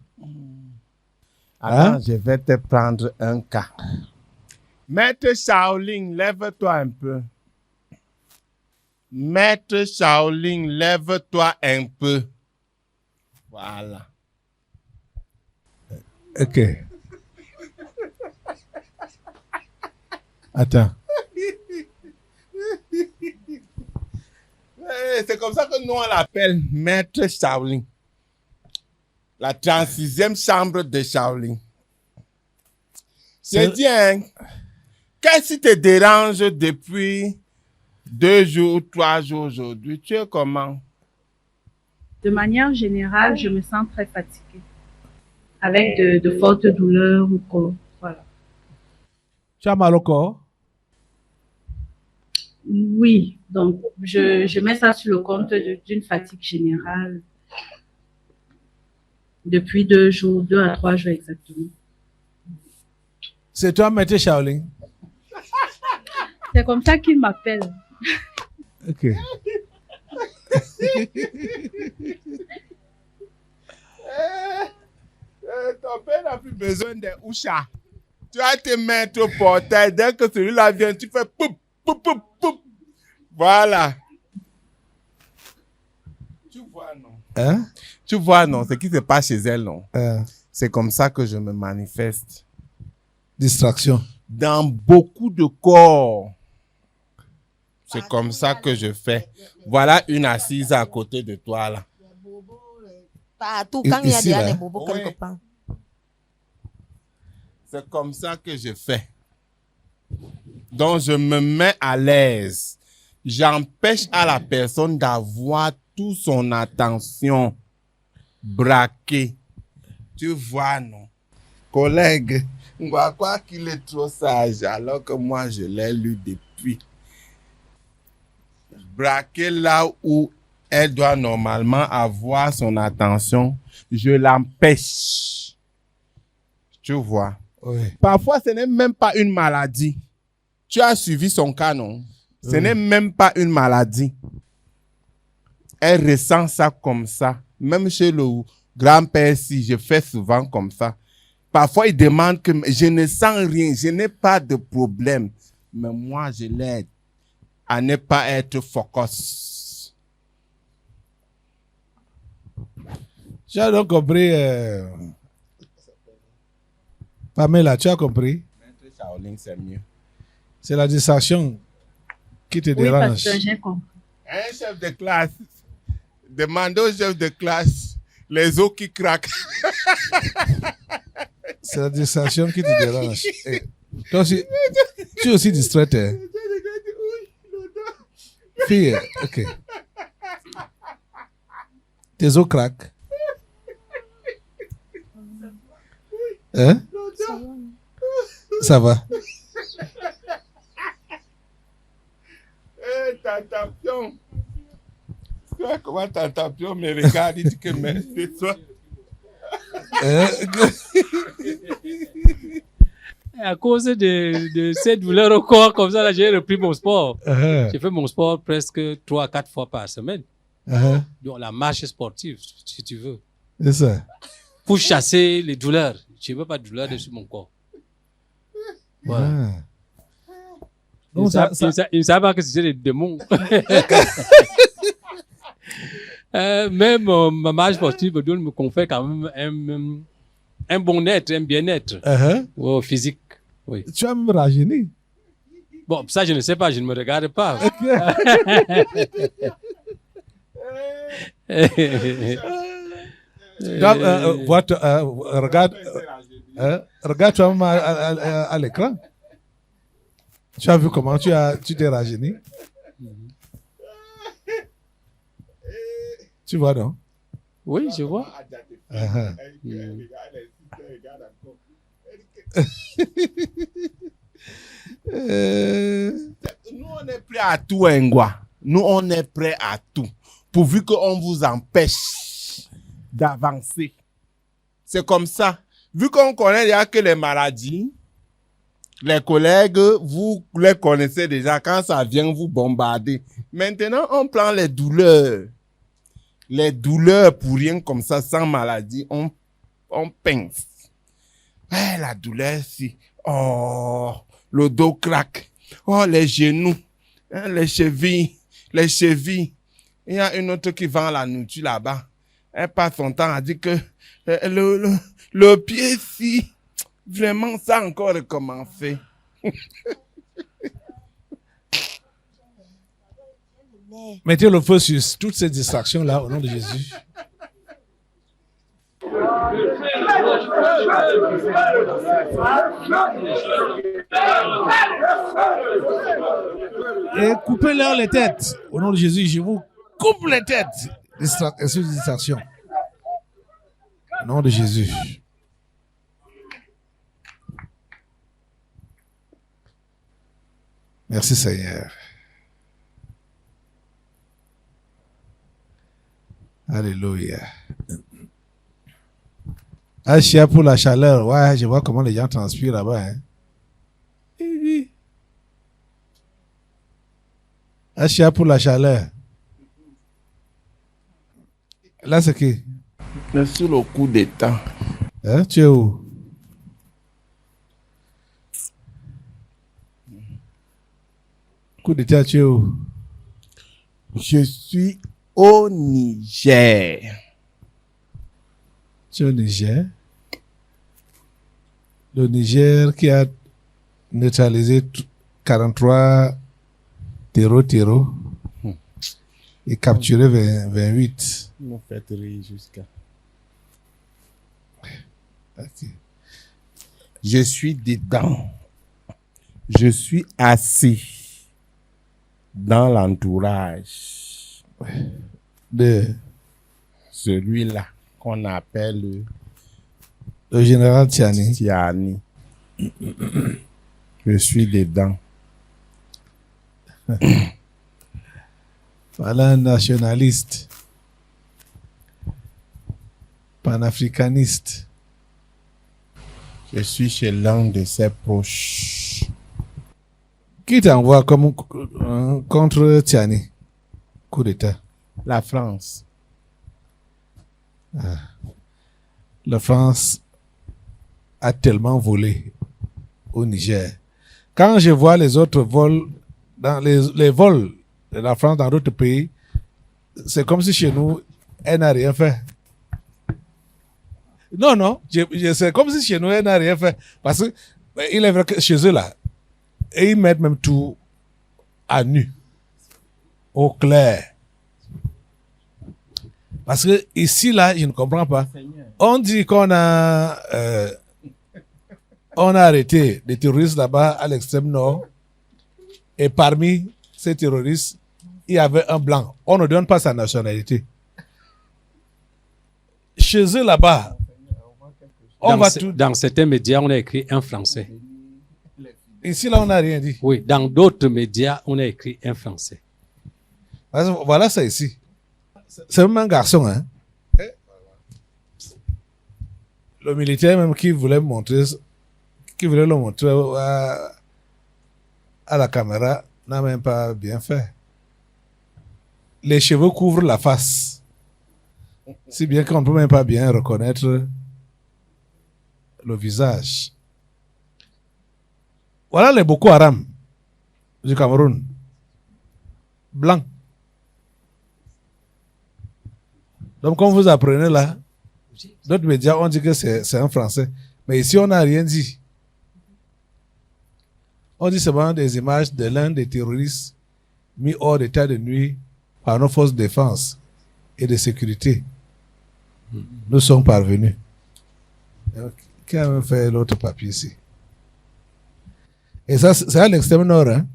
Attends, Hein? je vais te prendre un cas. Maître Shaolin, lève-toi un peu. Maître Shaolin, lève-toi un peu. Voilà. Ok. Attends. C'est comme ça que nous on l'appelle Maître Shaolin. La 36e chambre de Shaolin. C'est bien. Qu'est-ce qui te dérange depuis 2 jours, 3 jours aujourd'hui? Tu es comment? De manière générale, je me sens très fatiguée, avec de fortes douleurs au corps. Voilà. Tu as mal au corps? Oui, donc je mets ça sur le compte d'une fatigue générale depuis 2 jours, 2 à 3 jours exactement. C'est toi, Maître Shaolin? C'est comme ça qu'il m'appelle. Ok. Ton père n'a plus besoin des ouchas. Tu vas te mettre au portail. Dès que celui-là vient, tu fais poup, poup, poup, poup. Voilà. Tu vois, non? Hein? Tu vois, non? Ce qui se passe chez elle, non? Hein? C'est comme ça que je me manifeste. Distraction. Dans beaucoup de corps. C'est comme ça que je fais. Voilà une assise à côté de toi, là. Partout, quand il y a Ici, déjà là. des bobos Ouais. quelque part. C'est comme ça que je fais. Donc, je me mets à l'aise. J'empêche à la personne d'avoir toute son attention braquée. Tu vois, non? Collègue, on va croire qu'il est trop sage alors que moi, je l'ai lu depuis. Braquer là où elle doit normalement avoir son attention, je l'empêche. Tu vois? Oui. Parfois, ce n'est même pas une maladie. Tu as suivi son cas, non? Ce n'est même pas une maladie. Elle ressent ça comme ça. Même chez le grand-père, si je fais souvent comme ça. Parfois, il demande que je ne sens rien, je n'ai pas de problème. Mais moi, je l'aide à ne pas être focus. Tu as donc compris, Pamela, tu as compris? Maître Shaolin, c'est mieux. C'est la distraction qui te Oui, dérange. pasteur, j'ai compris. Un chef de classe, demande au chef de classe les os qui craquent. C'est la distraction qui te dérange. Et toi aussi, tu es aussi distraite. Hein? Fille, ok. Tes os craquent. Hein? Ça va. Tantapion. Toi, comment Tantapion me regarde, il dit que c'est toi. À cause de cette douleur au corps, comme ça, là, j'ai repris mon sport. J'ai fait mon sport presque 3 à 4 fois par semaine. Donc, la marche sportive, si tu veux. C'est ça. Pour chasser les douleurs. Je ne veux pas de douleur dessus mon corps. Voilà. Donc, Il ne savait pas que c'était des démons. Même ma marche sportive me confère quand même un bon être, un bien-être physique. Oui. Tu as même rajeuni. Bon, ça, je ne sais pas, je ne me regarde pas. Regarde toi-même à l'écran. Tu as vu comment tu t'es rajeuni? Tu vois, non? Oui, je vois. Nous, on est prêts à tout, Ngwa. Nous, on est prêts à tout. Pourvu qu'on vous empêche d'avancer. C'est comme ça. Vu qu'on connaît déjà que les maladies, les collègues, vous les connaissez déjà. Quand ça vient vous bombarder. Maintenant, on prend les douleurs. Les douleurs pour rien comme ça, sans maladie, on pince. Eh, la douleur, si. Oh, le dos craque. Oh, les genoux. Hein, les chevilles. Les chevilles. Il y a une autre qui vend la nourriture là-bas. Elle passe son temps à dire que le pied, si. Vraiment, ça a encore recommencé. Mettez le feu sur toutes ces distractions-là au nom de Jésus. Et coupez-leur les têtes. Au nom de Jésus, je vous coupe les têtes. Distraction. Au nom de Jésus. Merci Seigneur. Alléluia. Achia pour la chaleur. Ouais, je vois comment les gens transpirent là-bas. Hein. Achia pour la chaleur. Là, c'est qui? Mais sur le coup d'état. Hein? Tu es où? Coup d'état, tu es où? Je suis au Niger. Tu es au Niger? Le Niger qui a neutralisé 43 terreaux et capturé 28. Vous faites rire jusqu'à. Okay. Je suis dedans. Je suis assis dans l'entourage De celui-là qu'on appelle le général Tiani. Tiani. Je suis dedans. Voilà un nationaliste, panafricaniste. Je suis chez l'un de ses proches. Qui t'envoie comme contre Tiani? Coup d'État. La France. La France a tellement volé au Niger. Quand je vois les autres vols, dans les vols de la France dans d'autres pays, c'est comme si chez nous, elle n'a rien fait. Non, c'est comme si chez nous, elle n'a rien fait. Parce que il est vrai que chez eux, là, et ils mettent même tout à nu, au clair. Parce que ici, là, je ne comprends pas. On dit qu'on a On a arrêté des terroristes là-bas à l'extrême nord. Et parmi ces terroristes, il y avait un blanc. On ne donne pas sa nationalité. Chez eux là-bas, Dans certains médias, on a écrit un Français. Ici, là, on n'a rien dit. Oui, dans d'autres médias, on a écrit un Français. Voilà ça ici. C'est même un garçon, hein. Le militaire même qui voulait le montrer à la caméra n'a même pas bien fait. Les cheveux couvrent la face. Si bien qu'on ne peut même pas bien reconnaître le visage. Voilà les Boko Haram du Cameroun. Blanc. Donc, comme vous apprenez là, d'autres médias ont dit que c'est un Français. Mais ici, on n'a rien dit. On dit seulement des images de l'un des terroristes mis hors d'état de nuit par nos forces de défense et de sécurité. Nous sommes parvenus. Qui a même fait l'autre papier ici? Et ça, c'est à l'extrême nord, hein?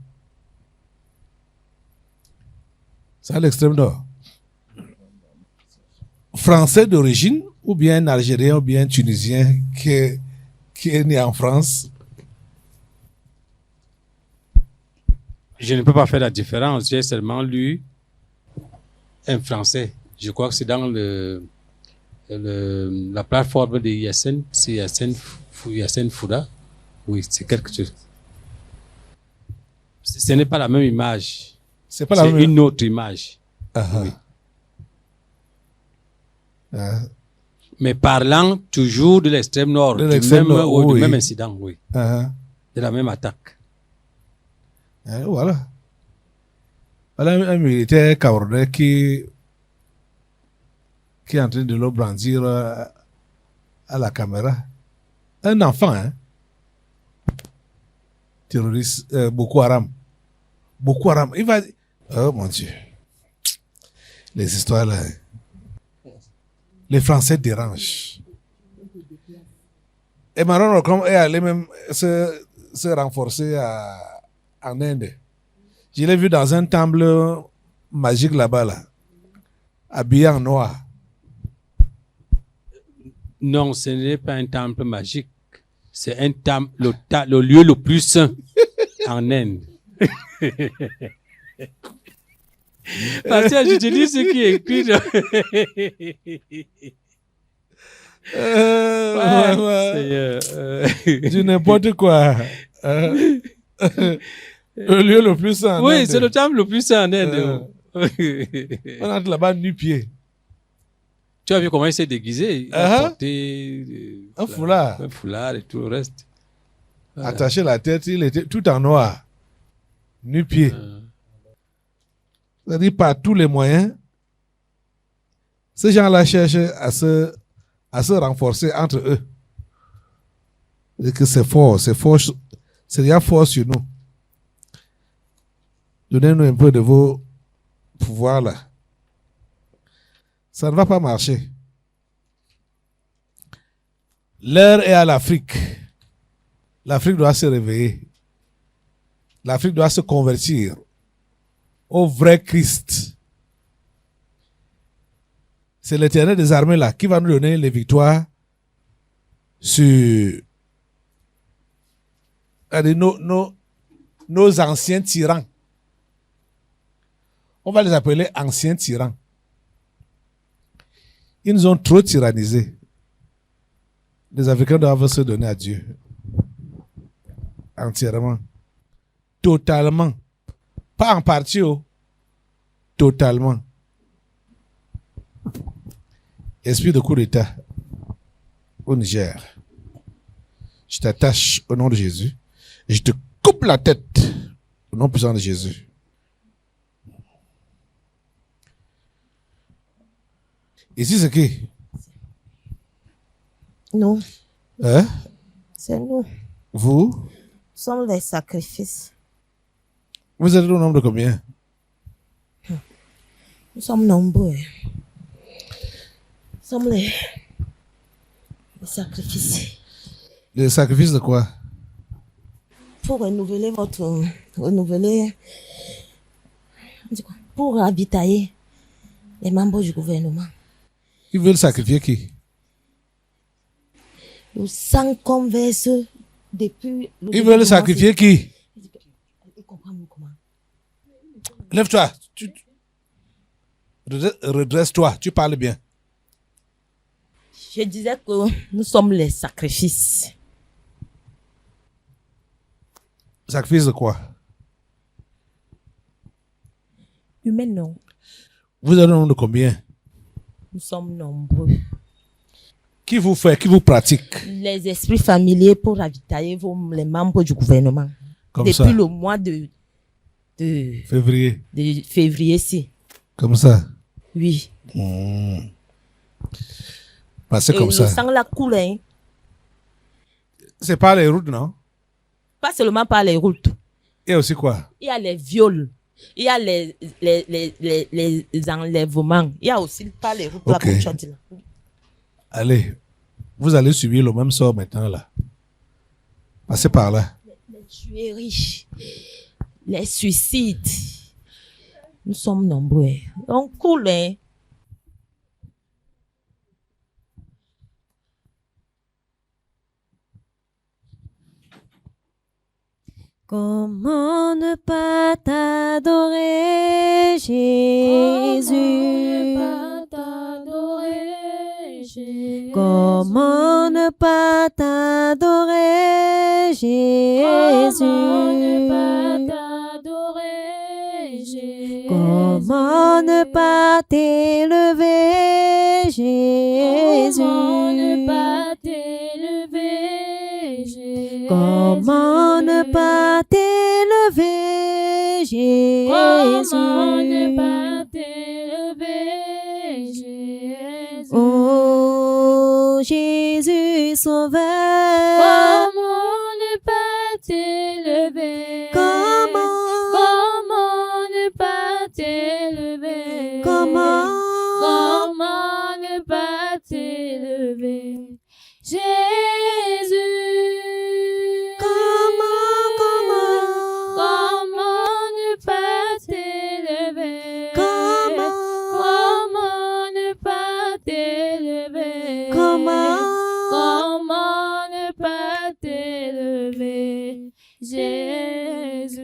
C'est à l'extrême nord. Français d'origine, ou bien Algérien, ou bien Tunisien, qui est né en France. Je ne peux pas faire la différence. J'ai seulement lu un Français. Je crois que c'est dans la plateforme de ISN. C'est ISN Fouda. Oui, c'est quelque chose. Ce n'est pas la même image. C'est pas la même. Une autre image. Oui. Mais parlant toujours de l'extrême nord, du même incident, oui. De la même attaque. Voilà. Voilà un militaire camerounais qui est en train de le brandir à la caméra. Un enfant, hein. Terroriste, Boko Haram. Boko Haram. Il va... Oh mon Dieu. Les histoires là. Les Français dérangent. Et Maron comme est allé même se renforcer en Inde. Je l'ai vu dans un temple magique là-bas, là, habillé en noir. Non, ce n'est pas un temple magique. C'est un temple, le lieu le plus saint en Inde. Parce que je te dis ce qui est écrit. Du n'importe quoi. Le lieu le plus saint en Inde. Oui, c'est le temple le plus saint en Inde. On entre là-bas nu-pied. Tu as vu comment il s'est déguisé? Il a porté un foulard. Un foulard et tout le reste. Attaché la tête, il était tout en noir. Nu-pied. C'est-à-dire par tous les moyens, ces gens-là cherchent à se renforcer entre eux. Et que c'est fort, c'est déjà fort sur nous. Donnez-nous un peu de vos pouvoirs là. Ça ne va pas marcher. L'heure est à l'Afrique. L'Afrique doit se réveiller. L'Afrique doit se convertir au vrai Christ. C'est l'Éternel des armées là qui va nous donner les victoires sur nos anciens tyrans. On va les appeler anciens tyrans. Ils nous ont trop tyrannisés. Les Africains doivent se donner à Dieu. Entièrement. Totalement. Pas en partie, totalement. Esprit de coup d'État au Niger. Je t'attache au nom de Jésus et je te coupe la tête au nom puissant de Jésus. Ici, c'est qui? Nous. Hein? C'est nous. Vous? Nous sommes les sacrifices. Vous êtes au nombre de combien? Nous sommes nombreux. Nous sommes les sacrifices. Le sacrifice de quoi? Pour renouveler pour ravitailler les membres du gouvernement. Ils veulent sacrifier qui? Le sang qu'on verse depuis... Ils veulent sacrifier qui? Lève-toi. Redresse-toi. Tu parles bien. Je disais que nous sommes les sacrifices. Sacrifice de quoi? Humains, non. Vous avez un nombre de combien? Nous sommes nombreux. Qui vous fait? Qui vous pratique? Les esprits familiers pour ravitailler les membres du gouvernement. Comme depuis ça. Le mois de Février. de février-ci. Comme ça. Oui. C'est comme le ça. sang là coule, hein. C'est pas les routes, non? Pas seulement par les routes. Et aussi quoi? Il y a les viols. Il y a les enlèvements. Il y a aussi pas les routes là, Ok. comme tu as dit là. Allez, vous allez subir le même sort maintenant là. Passez par là. Les tueries, les suicides. Nous sommes nombreux. On coule, hein. Comment ne pas t'adorer, Jésus? Comment ne pas t'adorer, Jésus? Comment ne pas t'élever, Jésus? Comment ne pas t'élever, Jésus? Oh, Jésus Sauveur. Comment ne pas t'élever? Comment ne pas t'élever? Comment ne pas t'élever? Jésus. Comment ne pas t'élever? Comment ne pas t'élever? Comment ne pas t'élever? Jésus.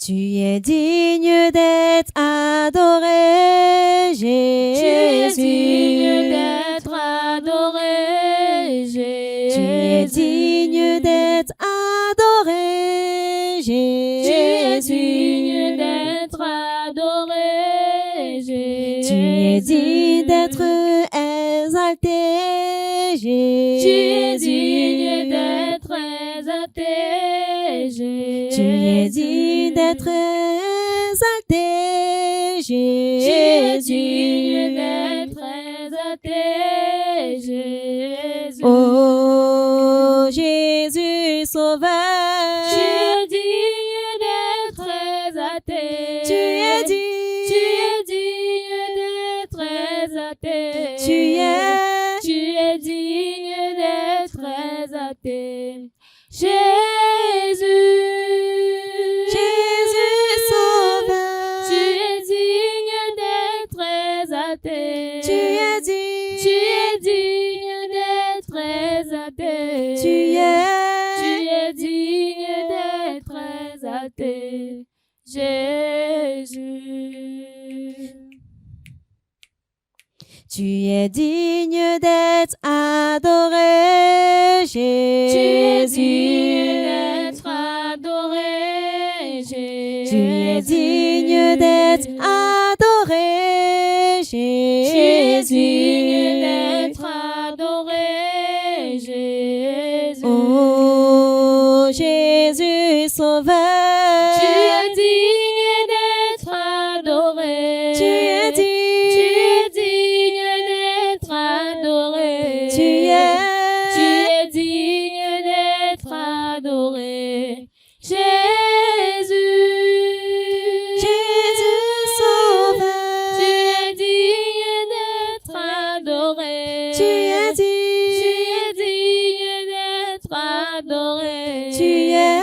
Tu es digne d'être adoré, Jésus. Tu es digne d'être adoré, Jésus. Tu es digne d'être adoré, Jésus. Tu es digne d'être adoré, Jésus. Tu es digne d'être exalté, Jésus. Tu es digne d'être exalté, Jésus. Tu es digne d'être exalté, Jésus. Tu es digne d'être exalté, Jésus. Oh, Jésus Sauveur. Tu es digne d'être exalté. Tu es digne. Tu es digne d'être exalté. Tu es digne d'être exalté. Jésus. Jésus Sauveur. Tu es digne d'être exalté. Tu es digne. Tu es digne d'être exalté. Tu es digne d'être exalté. Jésus. Tu es digne d'être adoré, Jésus. Tu es digne d'être adoré, Jésus. Tu es digne d'être adoré, Jésus. Tu es digne d'être adoré, Jésus. Oh, Jésus Sauveur. Tu es digne d'être adoré. Tu es digne. Tu es digne d'être adoré. Tu es digne d'être adoré. Jésus. Jésus Sauveur. Tu es digne d'être adoré. Tu es adoré. Tu es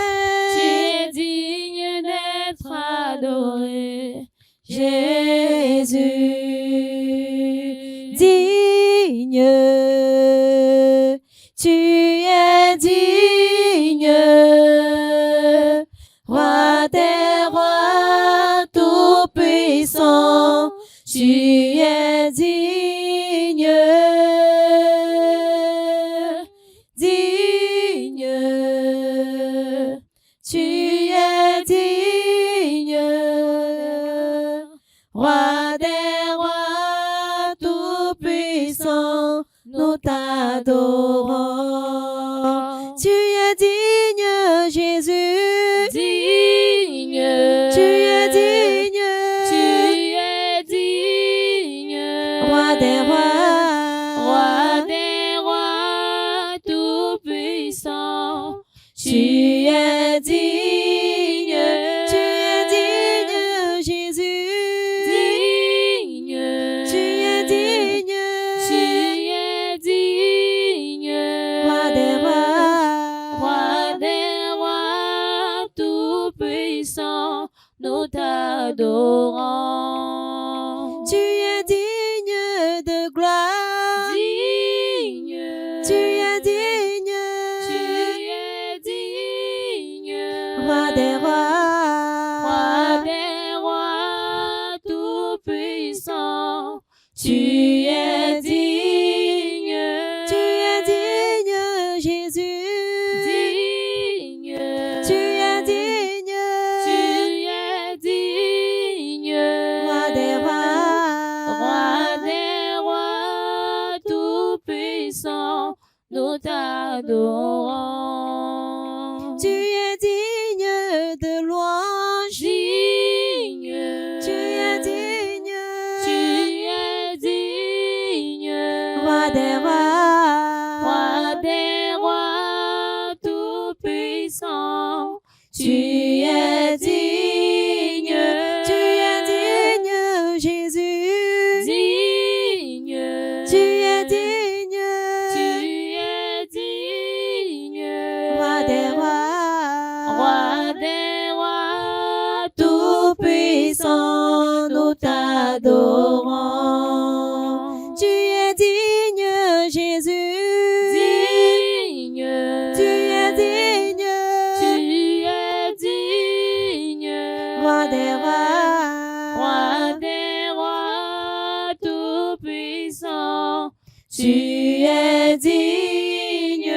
digne d'être adoré. Jésus. Digne. Tu es digne. Roi des rois tout-puissant, tu es digne, digne, tu es digne, Roi des rois tout-puissant, nous t'adorons. Tu es digne, Jésus. Digne. Tu es digne. Tu es digne. Roi des rois. Roi des rois tout-puissant. Tu es digne. Tu es digne, Jésus. Digne. Tu es digne. Tu es digne. Roi des rois. Roi des rois tout-puissant, nous t'adorons. Tu es digne de gloire. Digne. Tu es digne. Tu es digne. Roi des rois. Roi des rois tout-puissant, Tu es digne. Tu es digne, Jésus. digne. Tu es digne. Tu es digne. Roi des rois. Roi des rois tout-puissant, nous t'adorons. Tu es digne de louange. Digne. Tu es digne. Tu es digne. Roi des rois. Roi des rois tout-puissant, Tu es digne. Tu es digne, Jésus. digne. Tu es digne. Tu es digne. Roi des rois. Roi des rois Tout-puissant, nous t'adorons. Tu es digne, Jésus. digne. Tu es digne. Tu es digne. Roi des rois. Roi des rois tout-puissant, Tu es digne.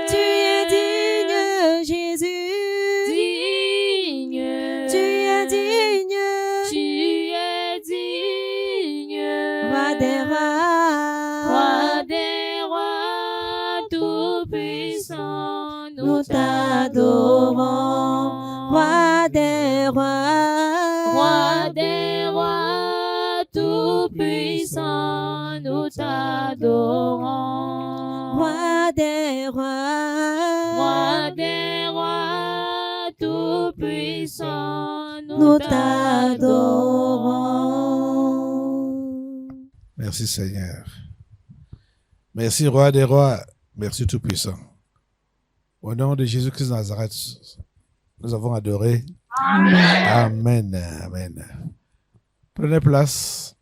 Tu es digne, Jésus. digne. Tu es digne. Tu es digne. Roi des rois. Roi des rois tout-puissant, Nous t'adorons. Roi des rois. Roi des rois tout-puissant, nous t'adorons. Roi des rois. Roi des rois tout-puissant, Nous t'adorons. Merci Seigneur. Merci Roi des rois. Merci Tout-Puissant. Au nom de Jésus-Christ de Nazareth, nous avons adoré. Amen. Amen. Prenez place.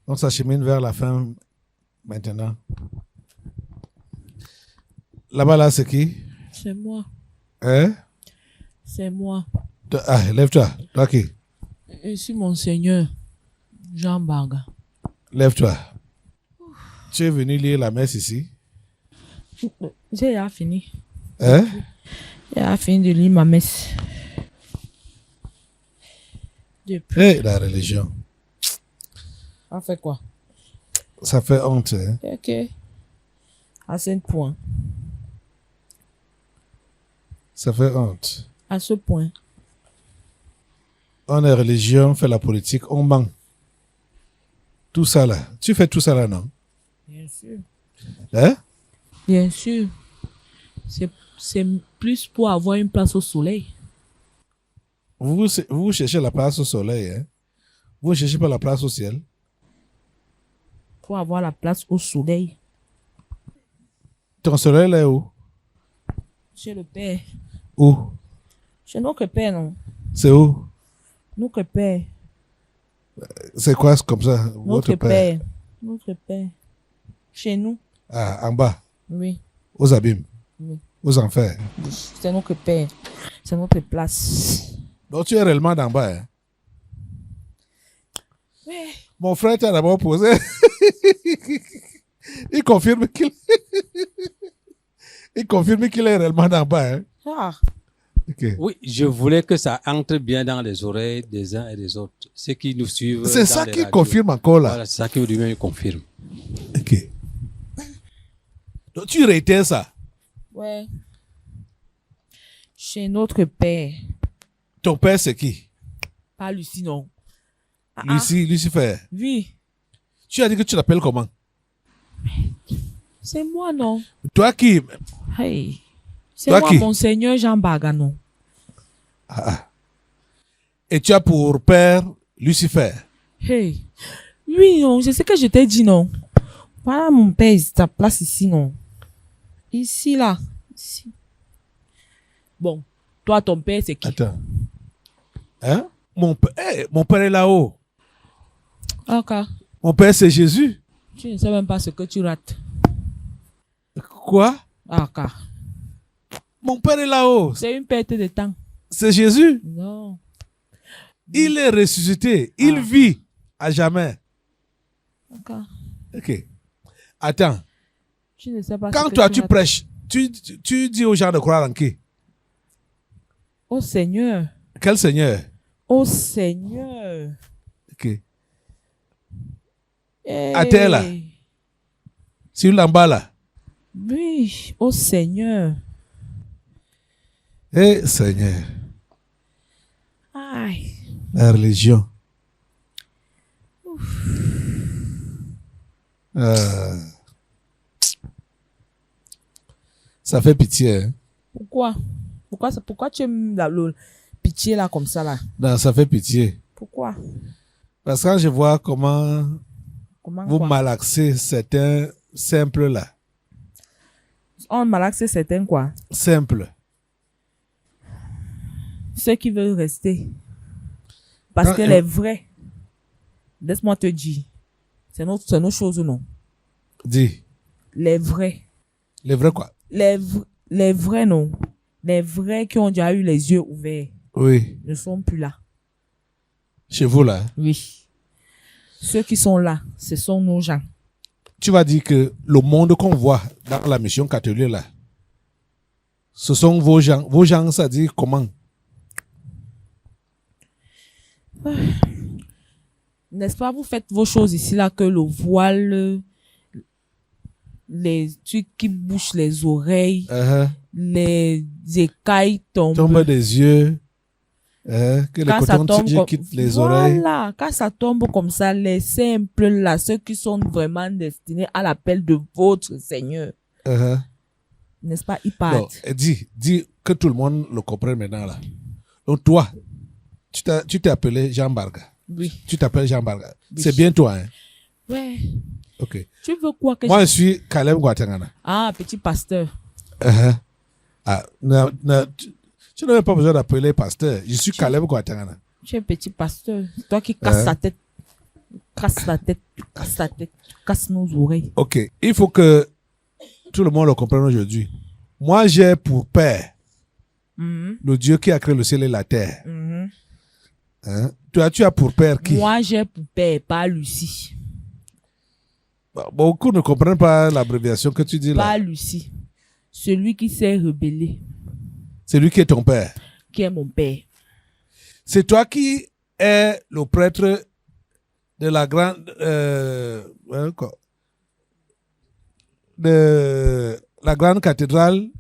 On s'achemine vers la fin maintenant. Là-bas, là, c'est qui? C'est moi. Hein? C'est moi. Ah, lève-toi. Toi qui? Je suis mon Seigneur, Jean Barga. Lève-toi. Tu es venu lire la messe ici? J'ai déjà fini. Hein? J'ai déjà fini de lire ma messe. Depuis. Hey, la religion. On fait quoi? Ça fait honte. Hein? Ok. À ce point. Ça fait honte. À ce point. On est religieux, on fait la politique, on ment. Tout ça là. Tu fais tout ça là, non? Bien sûr. Hein? Bien sûr. C'est plus pour avoir une place au soleil. Vous cherchez la place au soleil, hein? Vous ne cherchez pas la place au ciel. Pour avoir la place au soleil. Ton soleil là est où? Chez le Père. Où? Chez notre Père, non. C'est où? Notre Père. C'est quoi comme ça? Notre Père. Notre Père. Chez nous. Ah, en bas, Oui. aux abîmes, Oui. aux enfers. C'est notre Père. C'est notre place. Donc tu es réellement d'en bas. Hein? Ouais. Mon frère t'a d'abord posé. Il confirme qu'il est réellement d'en bas. Hein? Ah. Ok. Oui, je voulais que ça entre bien dans les oreilles des uns et des autres. Ceux qui nous suivent. C'est dans ça les qui radios. confirme encore là. Voilà, c'est ça qui lui-même confirme. Ok. Donc tu réitères ça. Ouais. Chez notre Père. Ton père c'est qui? Pas Lucie, non. Ah, Lucifer. Oui. Tu as dit que tu l'appelles comment? C'est moi, non. Toi qui? Hey. C'est Toi moi, qui? Monseigneur Jean Bagano. Ah. Et tu as pour père Lucifer. Hey. Oui, non, c'est ce que je t'ai dit, non. Voilà mon père, ta place ici, non. Ici, là. Ici. Bon, toi, ton père, c'est qui? Attends. Hein? Mon père est là-haut. Ok. Mon père c'est Jésus. Tu ne sais même pas ce que tu rates. Quoi? Ok. Mon père est là-haut. C'est une perte de temps. C'est Jésus. Non. Il est ressuscité. Il vit à jamais. Ok. Ok. Attends. Tu ne sais pas Quand ce que toi tu rates. prêches, tu dis aux gens de croire en qui? Oh Seigneur. Quel Seigneur? Oh Seigneur. Ok. Hey. À terre là. Sur l'en-bas là. Oui. Oh Seigneur. Eh Seigneur. Aïe. La religion. Ça fait pitié. Hein? Pourquoi? Pourquoi tu aimes le pitié là comme ça là? Non, ça fait pitié. Pourquoi? Parce que quand je vois comment vous quoi? malaxez certains simples là. On malaxe certains quoi? Simple. Ceux qui veulent rester. Parce que les vrais, laisse-moi te dire, c'est nos choses non? Dis. Les vrais. Les vrais quoi? Les vrais non. Les vrais qui ont déjà eu les yeux ouverts. Oui. Ne sont plus là. Chez vous là? Oui. Ceux qui sont là, ce sont nos gens. Tu vas dire que le monde qu'on voit dans la mission catholique là, ce sont vos gens. Vos gens, ça dit comment? N'est-ce pas, vous faites vos choses ici là que le voile, les trucs qui bouchent les oreilles, les écailles tombent des yeux, que les cotons-tigres quittent les oreilles. Voilà, quand ça tombe comme ça, les simples là, ceux qui sont vraiment destinés à l'appel de votre Seigneur, n'est-ce pas, ils partent. Non, dis que tout le monde le comprenne maintenant là. Donc toi, tu t'es appelé Jean Barga. Oui. Tu t'appelles Jean Barga. Oui. C'est bien toi, hein? Ouais. Ok. Tu veux quoi que Moi, je suis Caleb Guatangana. Ah, petit pasteur. Ah, tu n'avais pas besoin d'appeler pasteur. Je suis Caleb Guatangana. Tu es petit pasteur. Toi qui casses la tête. Casse la tête. Casse la tête. Casse nos oreilles. Ok. Il faut que tout le monde le comprenne aujourd'hui. Moi, j'ai pour père le Dieu qui a créé le ciel et la terre. Hein? Toi, tu as pour père qui? Moi, j'ai pour père, pas Lucie. Beaucoup ne comprennent pas l'abréviation que tu dis là. Pas Lucie. Celui qui s'est rebellé. C'est lui qui est ton père. Qui est mon père. C'est toi qui es le prêtre de la grande... de la grande cathédrale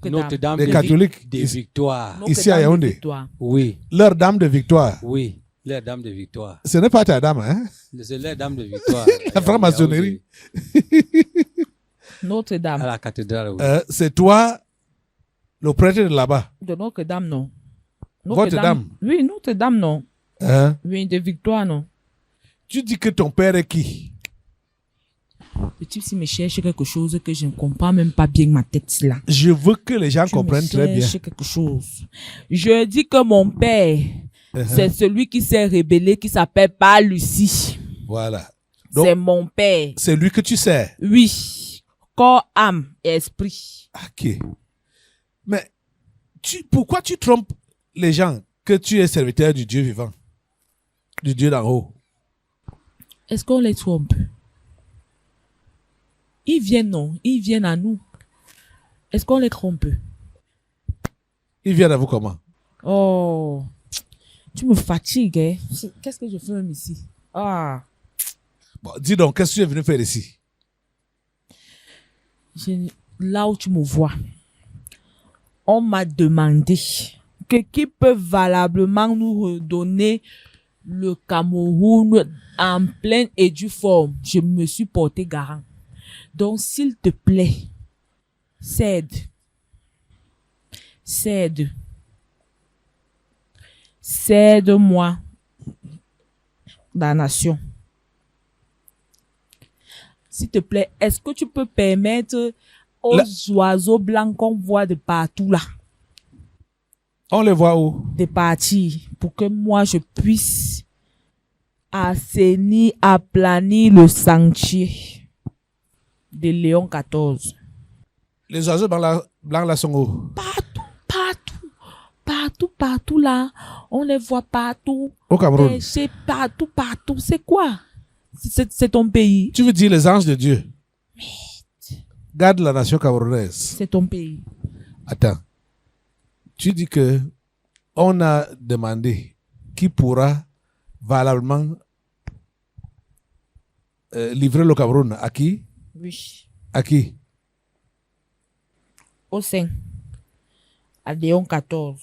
Notre-Dame des catholiques de Victoire. ici à Yaoundé. Oui. Leur dame de victoire. Oui, leur dame de victoire. Ce n'est pas ta dame, hein? C'est leur dame de victoire. La franc-maçonnerie. Notre-Dame. À la cathédrale, oui. C'est toi, le prêtre de là-bas. De Notre-Dame, non. Votre dame? Oui, Notre-Dame, non. Hein? Oui, de Victoire, non. Tu dis que ton père est qui? Le type, s'il me cherche quelque chose que je ne comprends même pas bien ma tête là. Je veux que les gens Tu me comprennent très bien. cherches quelque chose. Je dis que mon père, c'est celui qui s'est rébellé, qui s'appelle pas Lucie. Voilà. Donc, C'est mon père. c'est lui que tu sais. Oui. Corps, âme et esprit. Ok. Mais pourquoi tu trompes les gens que tu es serviteur du Dieu vivant? Du Dieu d'en haut. Est-ce qu'on les trompe? Ils viennent, non. Ils viennent à nous. Est-ce qu'on les trompe? Ils viennent à vous comment? Oh. Tu me fatigues, hein. Qu'est-ce que je fais même ici? Ah. Bon, dis donc, qu'est-ce que tu es venu faire ici? Là où tu me vois, on m'a demandé que qui peut valablement nous redonner le Cameroun en pleine et due forme. Je me suis porté garant. Donc, s'il te plaît, cède. Cède-moi la nation. S'il te plaît, est-ce que tu peux permettre aux oiseaux blancs qu'on voit de partout là, On les voit où? de partir, pour que moi je puisse assainir, aplanir le sentier de Léon XIV. Les oiseaux blancs là sont où? Partout là, on les voit partout. Au Cameroun. C'est partout. C'est quoi? C'est ton pays. Tu veux dire les anges de Dieu? Garde la nation camerounaise. C'est ton pays. Attends. Tu dis que on a demandé qui pourra valablement livrer le Cameroun. À qui? Oui. À qui? Au sein. À Léon XIV.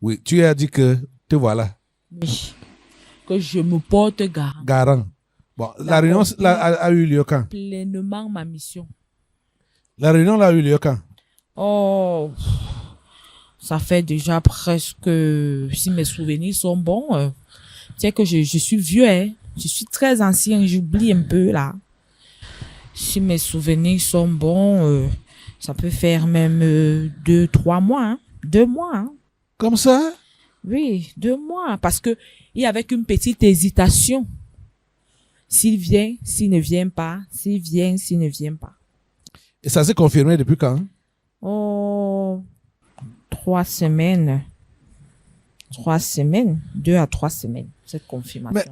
Oui, tu as dit que te voilà. Oui. Que je me porte garant. Garant. Bon, la réunion a eu lieu quand? Pleinement ma mission. La réunion a eu lieu quand? Oh, ça fait déjà presque, si mes souvenirs sont bons, c'est que je suis vieux, hein. Je suis très ancien, j'oublie un peu là. Si mes souvenirs sont bons, ça peut faire même 2-3 mois, hein. 2 mois, hein. Comme ça? Oui, 2 mois, parce que il y avait une petite hésitation. S'il vient, s'il ne vient pas, s'il vient, s'il ne vient pas. Et ça s'est confirmé depuis quand? Oh, 3 semaines. 3 semaines, 2 à 3 semaines, cette confirmation. Mais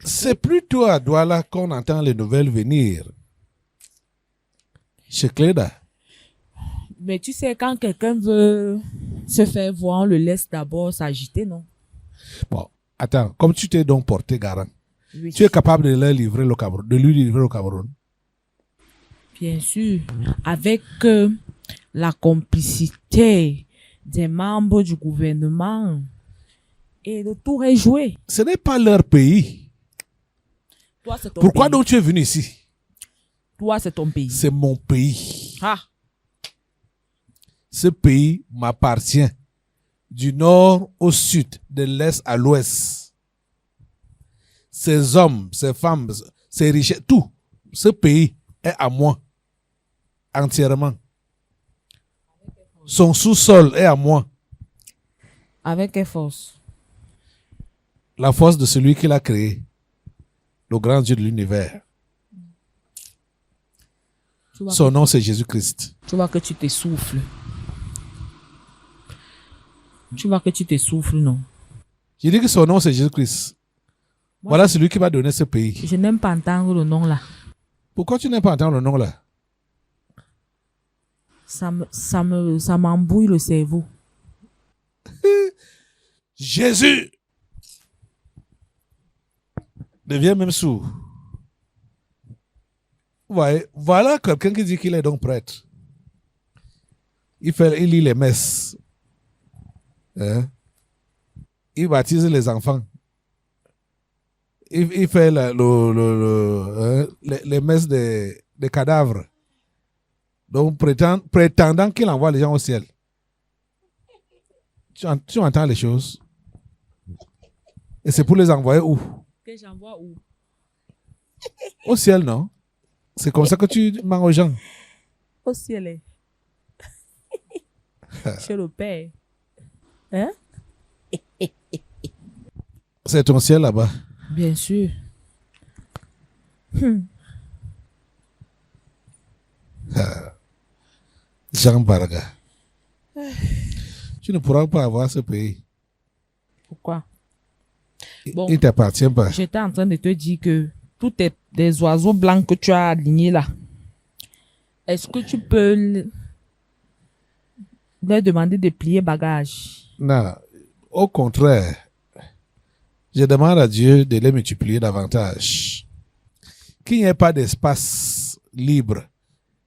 c'est plutôt à Douala qu'on entend les nouvelles venir. Chez Cléda. Mais tu sais, quand quelqu'un veut se faire voir, on le laisse d'abord s'agiter, non? Bon, attends, comme tu t'es donc porté garant, Oui. tu es capable de leur livrer le Cameroun, de lui livrer le Cameroun. Bien sûr, avec la complicité des membres du gouvernement et le tour est joué. Ce n'est pas leur pays. Toi, c'est ton Pourquoi pays. donc tu es venu ici? Toi, c'est ton pays. C'est mon pays. Ah, Ce pays m'appartient du nord au sud, de l'est à l'ouest. Ces hommes, ces femmes, ces richesses, tout. Ce pays est à moi. Entièrement. Son sous-sol est à moi. avec quelle force? La force de celui qui l'a créé. Le grand Dieu de l'univers. Son nom, c'est Jésus-Christ. Tu vois que tu t'essouffles. Tu vois que tu t'essouffles, non? J'ai dit que son nom, c'est Jésus-Christ. Voilà celui qui m'a donné ce pays. Je n'aime pas entendre le nom là. Pourquoi tu n'aimes pas entendre le nom là? Ça m'embrouille le cerveau. Jésus devient même sourd. Ouais, voilà quelqu'un qui dit qu'il est donc prêtre. Il lit les messes. Hein? Il baptise les enfants. Il fait les messes des cadavres. Donc, prétendant qu'il envoie les gens au ciel. Tu entends les choses? Et c'est pour les envoyer où? Que j'envoie où? Au ciel, non? C'est comme ça que tu mens aux gens. Au ciel. Chez le Père. Hein? C'est ton ciel là-bas. Bien sûr. Jean Baraga. Tu ne pourras pas avoir ce pays. Pourquoi? Il Bon. ne t'appartient pas. J'étais en train de te dire que tous des oiseaux blancs que tu as alignés là, est-ce que tu peux leur demander de plier bagage? Non, au contraire, je demande à Dieu de les multiplier davantage. Qu'il n'y ait pas d'espace libre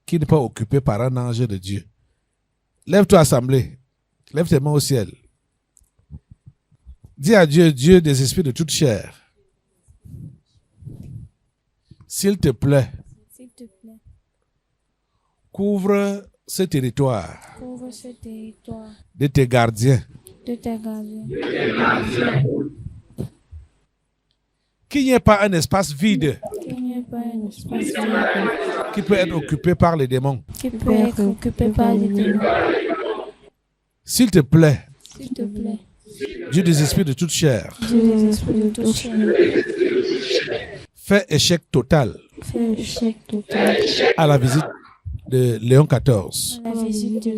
qui n'est pas occupé par un ange de Dieu. Lève-toi, assemblée. Lève tes mains au ciel. Dis à Dieu, Dieu des esprits de toute chair. S'il te plaît, S'il te plaît, couvre ce territoire couvre ce territoire de tes gardiens. de tes gardiens. Qu'il n'y ait pas un espace vide Qu'il n'y ait pas un espace vide qui peut être occupé par les démons. qui peut être occupé par les démons. S'il te plaît, S'il te plaît, Dieu des esprits de toute chair, Dieu des esprits de toute chair, fais échec total fais échec total à la visite de Léon XIV. à la visite de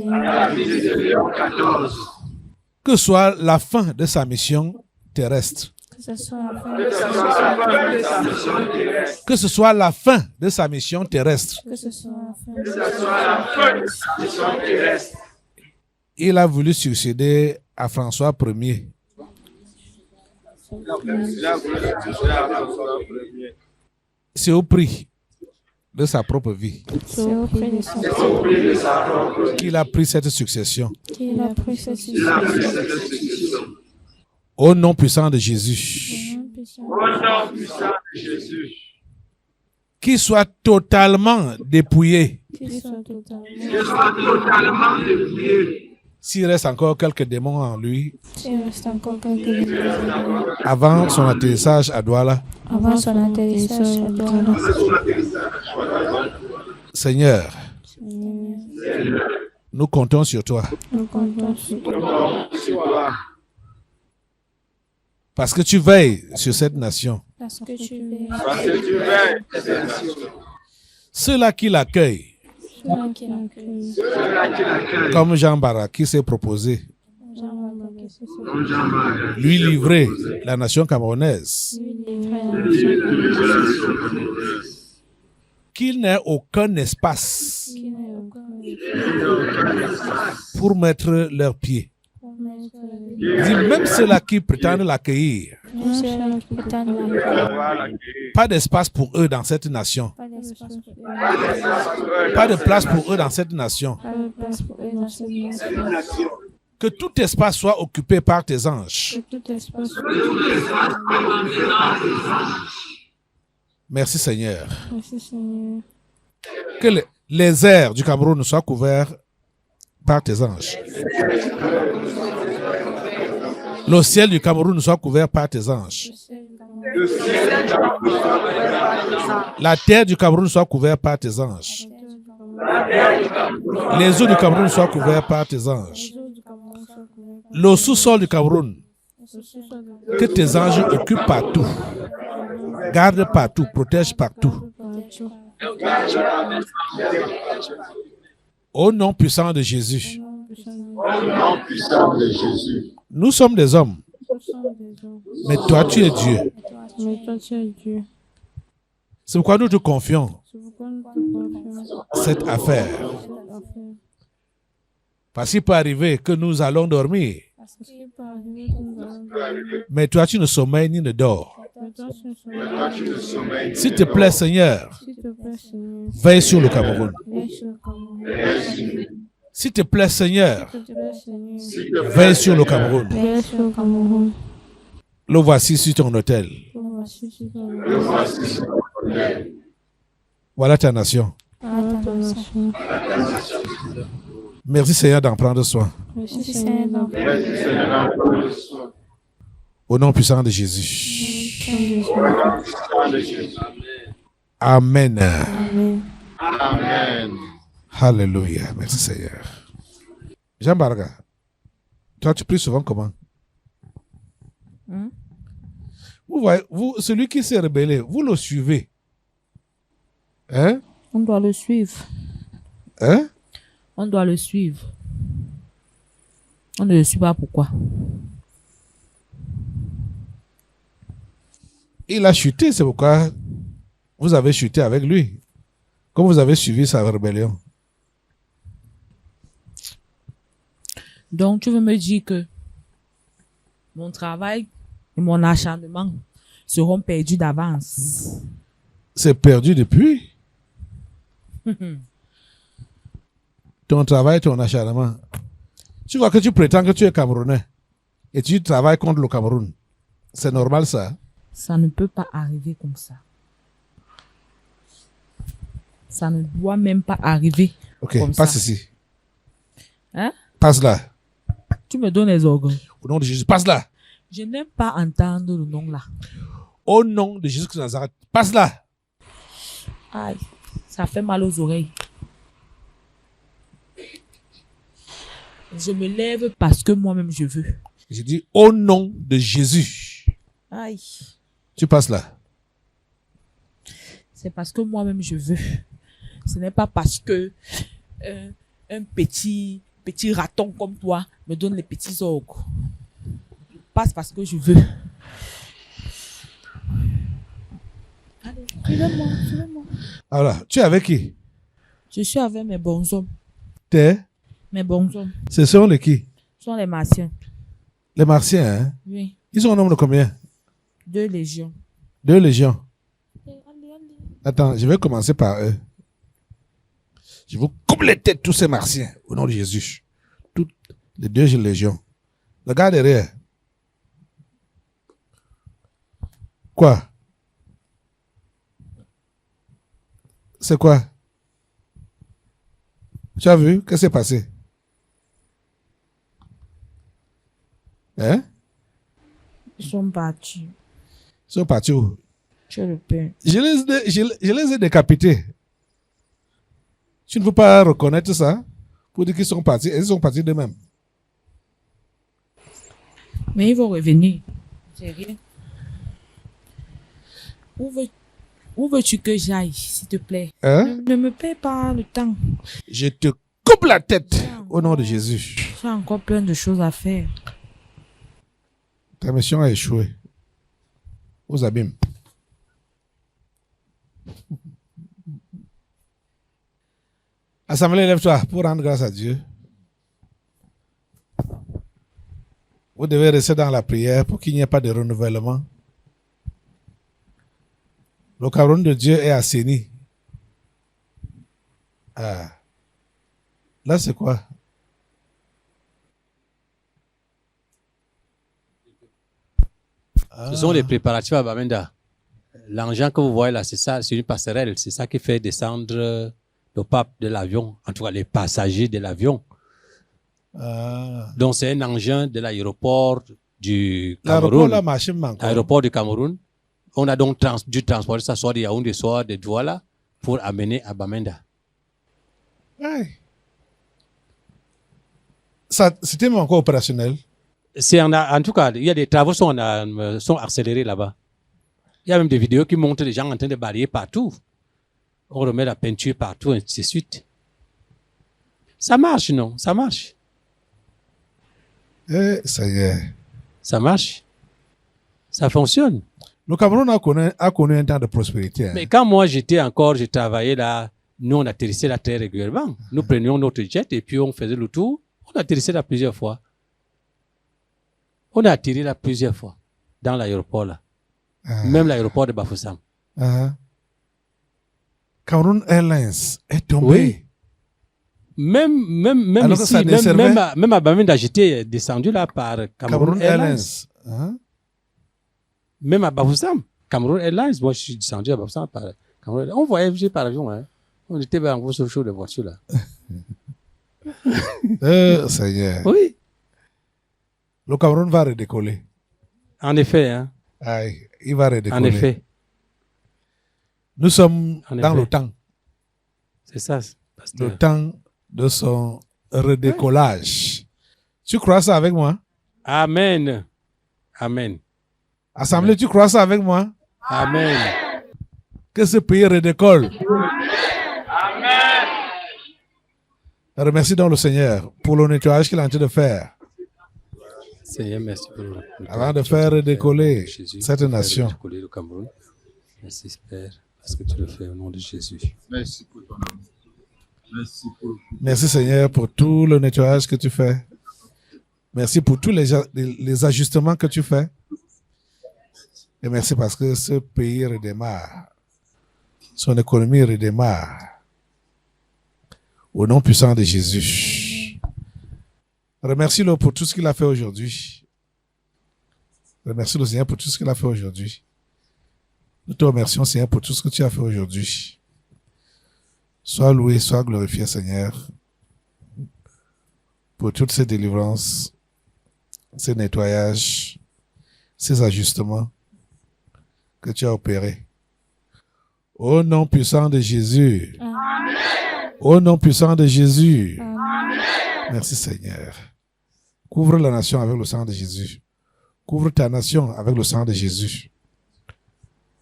Léon. Que soit la fin de sa mission terrestre. Que ce soit la fin de sa mission. Que ce soit la fin de sa mission terrestre. Que ce soit la fin de sa mission. Il a voulu succéder à François Ier. C'est au prix de sa propre vie C'est auprès de sa qu'il a pris cette succession. qu'il a pris cette succession. Au nom puissant de Jésus. Qu'il soit totalement dépouillé. Qu'il soit totalement S'il reste encore quelques démons en lui, il reste encore quelques démons avant son atterrissage à Douala, avant son atterrissage à Douala. Seigneur, nous comptons sur toi. Nous comptons sur toi Parce que tu veilles sur cette nation. parce que tu veilles Ceux-là qui l'accueillent, ceux-là qui l'accueillent. comme Jean Barak qui s'est proposé, Jean Baraga, lui livrer la nation camerounaise, lui livrer la nation qu'il n'ait aucun espace qui n'a aucun pour mettre leurs pieds. pour mettre Dis même ceux-là qui prétendent l'accueillir, même ceux-là qui prétendent l'accueillir. pas d'espace pour eux dans cette nation. Pas d'espace pour eux. Pas de place pour eux dans cette nation. Pas de place pour eux dans cette nation. Que tout espace soit occupé par tes anges. Que tout espace Merci Seigneur. Merci Seigneur. Que les airs du Cameroun soient couverts par tes anges. Le ciel du Cameroun soit couvert par tes anges. La terre du Cameroun soit couverte par tes anges. Les eaux du Cameroun soient couvertes par tes anges. Le sous-sol du Cameroun, que tes anges occupent partout. Garde partout, protège partout. Au nom puissant de Jésus. Nous sommes des hommes, mais toi tu es Dieu. Mais toi tu es Dieu. C'est pourquoi nous te confions C'est pourquoi nous te confions cette affaire. cette affaire. Parce qu'il peut arriver que nous allons dormir, Parce qu'il peut arriver que nous allons dormir. mais toi tu ne sommeilles ni ne dors. Mais toi tu ne sommeilles. S'il te plaît, Seigneur, S'il te plaît, Seigneur, veille sur le Cameroun. veille sur le Cameroun. S'il te plaît, Seigneur, S'il te plaît, Seigneur, veille sur le Cameroun. veille sur le Cameroun. Le voici sur ton autel. Nous voici sur ton Voilà ta nation. Voilà ta nation. Merci Seigneur d'en prendre soin. Merci Seigneur d'en Au nom puissant de Jésus. Amen. Amen. Alléluia. Merci Seigneur. Jean Barga, toi tu pries souvent comment? Vous voyez, celui qui s'est rebellé, vous le suivez. Hein? On doit le suivre. Hein? On doit le suivre. On ne le suit pas pourquoi. Il a chuté, c'est pourquoi vous avez chuté avec lui. Comme vous avez suivi sa rébellion. Donc, tu veux me dire que mon travail et mon acharnement seront perdus d'avance. C'est perdu depuis. Ton travail, ton acharnement. Tu vois que tu prétends que tu es Camerounais et tu travailles contre le Cameroun. C'est normal ça? Ça ne peut pas arriver comme ça. Ça ne doit même pas arriver. Ok, comme passe ça. ici. Hein? Passe là. Tu me donnes les organes. Au nom de Jésus, passe là. Je n'aime pas entendre le nom là. Au nom de Jésus-Christ de Nazareth, passe là. Aïe, ça fait mal aux oreilles. Je me lève parce que moi-même je veux. J'ai dit au nom de Jésus. Aïe, Tu passes là. c'est parce que moi-même je veux. Ce n'est pas parce que un petit raton comme toi me donne les petits orgues. Je passe parce que je veux. Allez, suivez-moi. Alors, tu es avec qui? Je suis avec mes bons hommes. Mes bons hommes. Ce sont les qui? Ce sont les Martiens. Les Martiens, hein? Oui. Ils sont au nombre de combien? 2 légions. 2 légions. Allez. Attends, je vais commencer par eux. Je vous coupe les têtes, tous ces Martiens, au nom de Jésus. Toutes les 2 légions. Le gars derrière. Quoi? C'est quoi? Tu as vu? Qu'est-ce qui s'est passé? Hein? Ils sont battus. Ils sont partis où? Tu es le père. Je les ai décapités. Tu ne peux pas reconnaître ça pour dire qu'ils sont partis. Ils sont partis d'eux-mêmes. Mais ils vont revenir. C'est rien. Où veux-tu que j'aille, s'il te plaît? Hein? Ne me paie pas le temps. Je te coupe la tête au nom de Jésus. J'ai encore plein de choses à faire. Ta mission a échoué. Aux abîmes. Assemblée, lève-toi pour rendre grâce à Dieu. Vous devez rester dans la prière pour qu'il n'y ait pas de renouvellement. Le Cameroun de Dieu est assaini. Ah. Là, c'est quoi? Ce sont les préparatifs à Bamenda. L'engin que vous voyez là, c'est ça, c'est une passerelle. C'est ça qui fait descendre le pape de l'avion, en tout cas les passagers de l'avion. Donc c'est un engin de l'aéroport du Cameroun. L'aéroport du Cameroun. On a donc dû transporter ça soit de Yaoundé, soit de Douala pour amener à Bamenda. Ouais. C'était encore opérationnel. En tout cas, il y a des travaux qui sont accélérés là-bas. Il y a même des vidéos qui montrent les gens en train de balayer partout. On remet la peinture partout, et ainsi de suite. Ça marche, non? Ça marche. Ça y est. Ça marche. Ça fonctionne. Le Cameroun a connu un temps de prospérité. Hein. Mais quand moi je travaillais là, nous on atterrissait là très régulièrement. Nous prenions notre jet et puis on faisait le tour. On atterrissait là plusieurs fois. On a atterri là plusieurs fois dans l'aéroport là. Même l'aéroport de Bafoussam. Cameroun Airlines est tombé. Oui. Même alors ici, même à Bamenda, j'étais descendu là par Cameroun Airlines. Même à Bafoussam, Cameroun Airlines, moi je suis descendu à Bafoussam par Cameroun Airlines. On voyageait par avion. Hein. On était en gros sur le show de voiture là. Ça y est. Oui. Le Cameroun va redécoller. En effet. Hein. Aïe, il va redécoller. En effet. Nous sommes dans le temps. C'est ça. Pasteur. temps de son redécollage. Tu crois ça avec moi? Amen. Amen. Assemblée, tu crois ça avec moi? Amen. Que ce pays redécolle. Remercie donc le Seigneur pour le nettoyage qu'il est en train de faire Seigneur, merci pour le avant de faire redécoller Jésus, cette de faire nation. redécoller le Cameroun. Merci, Père, parce que tu le fais au nom de Jésus. Merci pour ton amour. Merci pour Merci Seigneur pour tout le nettoyage que tu fais. Merci pour tous les ajustements que tu fais. Et merci parce que ce pays redémarre. Son économie redémarre. Au nom puissant de Jésus. Remercie-le pour tout ce qu'il a fait aujourd'hui. Remercie le Seigneur pour tout ce qu'il a fait aujourd'hui. Nous te remercions, Seigneur, pour tout ce que tu as fait aujourd'hui. Sois loué, sois glorifié, Seigneur, pour toutes ces délivrances, ces nettoyages, ces ajustements que tu as opérés. Au nom puissant de Jésus. Amen. Au nom puissant de Jésus. Amen. Merci, Seigneur. Couvre la nation avec le sang de Jésus. Couvre ta nation avec le sang de Jésus.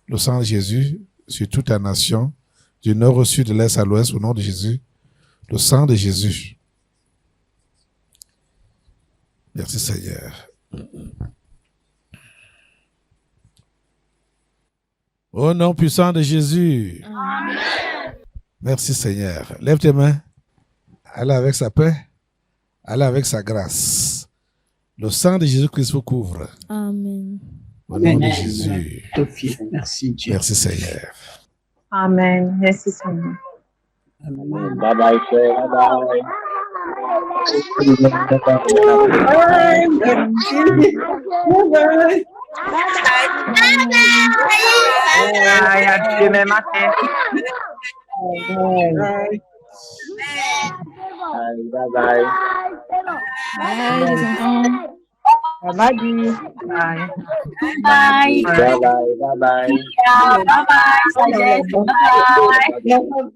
Le sang de Jésus sur toute ta nation, du nord au sud, de l'est à l'ouest, au nom de Jésus. Le sang de Jésus. Merci, Seigneur. Au nom puissant de Jésus. Amen. Merci, Seigneur. Lève tes mains. Allez avec sa paix. Allez avec sa grâce. Le sang de Jésus-Christ vous couvre. Amen. Au nom de Jésus. Merci Dieu. Merci, Seigneur. Amen. Merci Seigneur. Amen. Bye bye, frère. Bye bye. Bye Bye, les enfants. Bye bye. bye. Bye bye. Bye bye. Bye bye.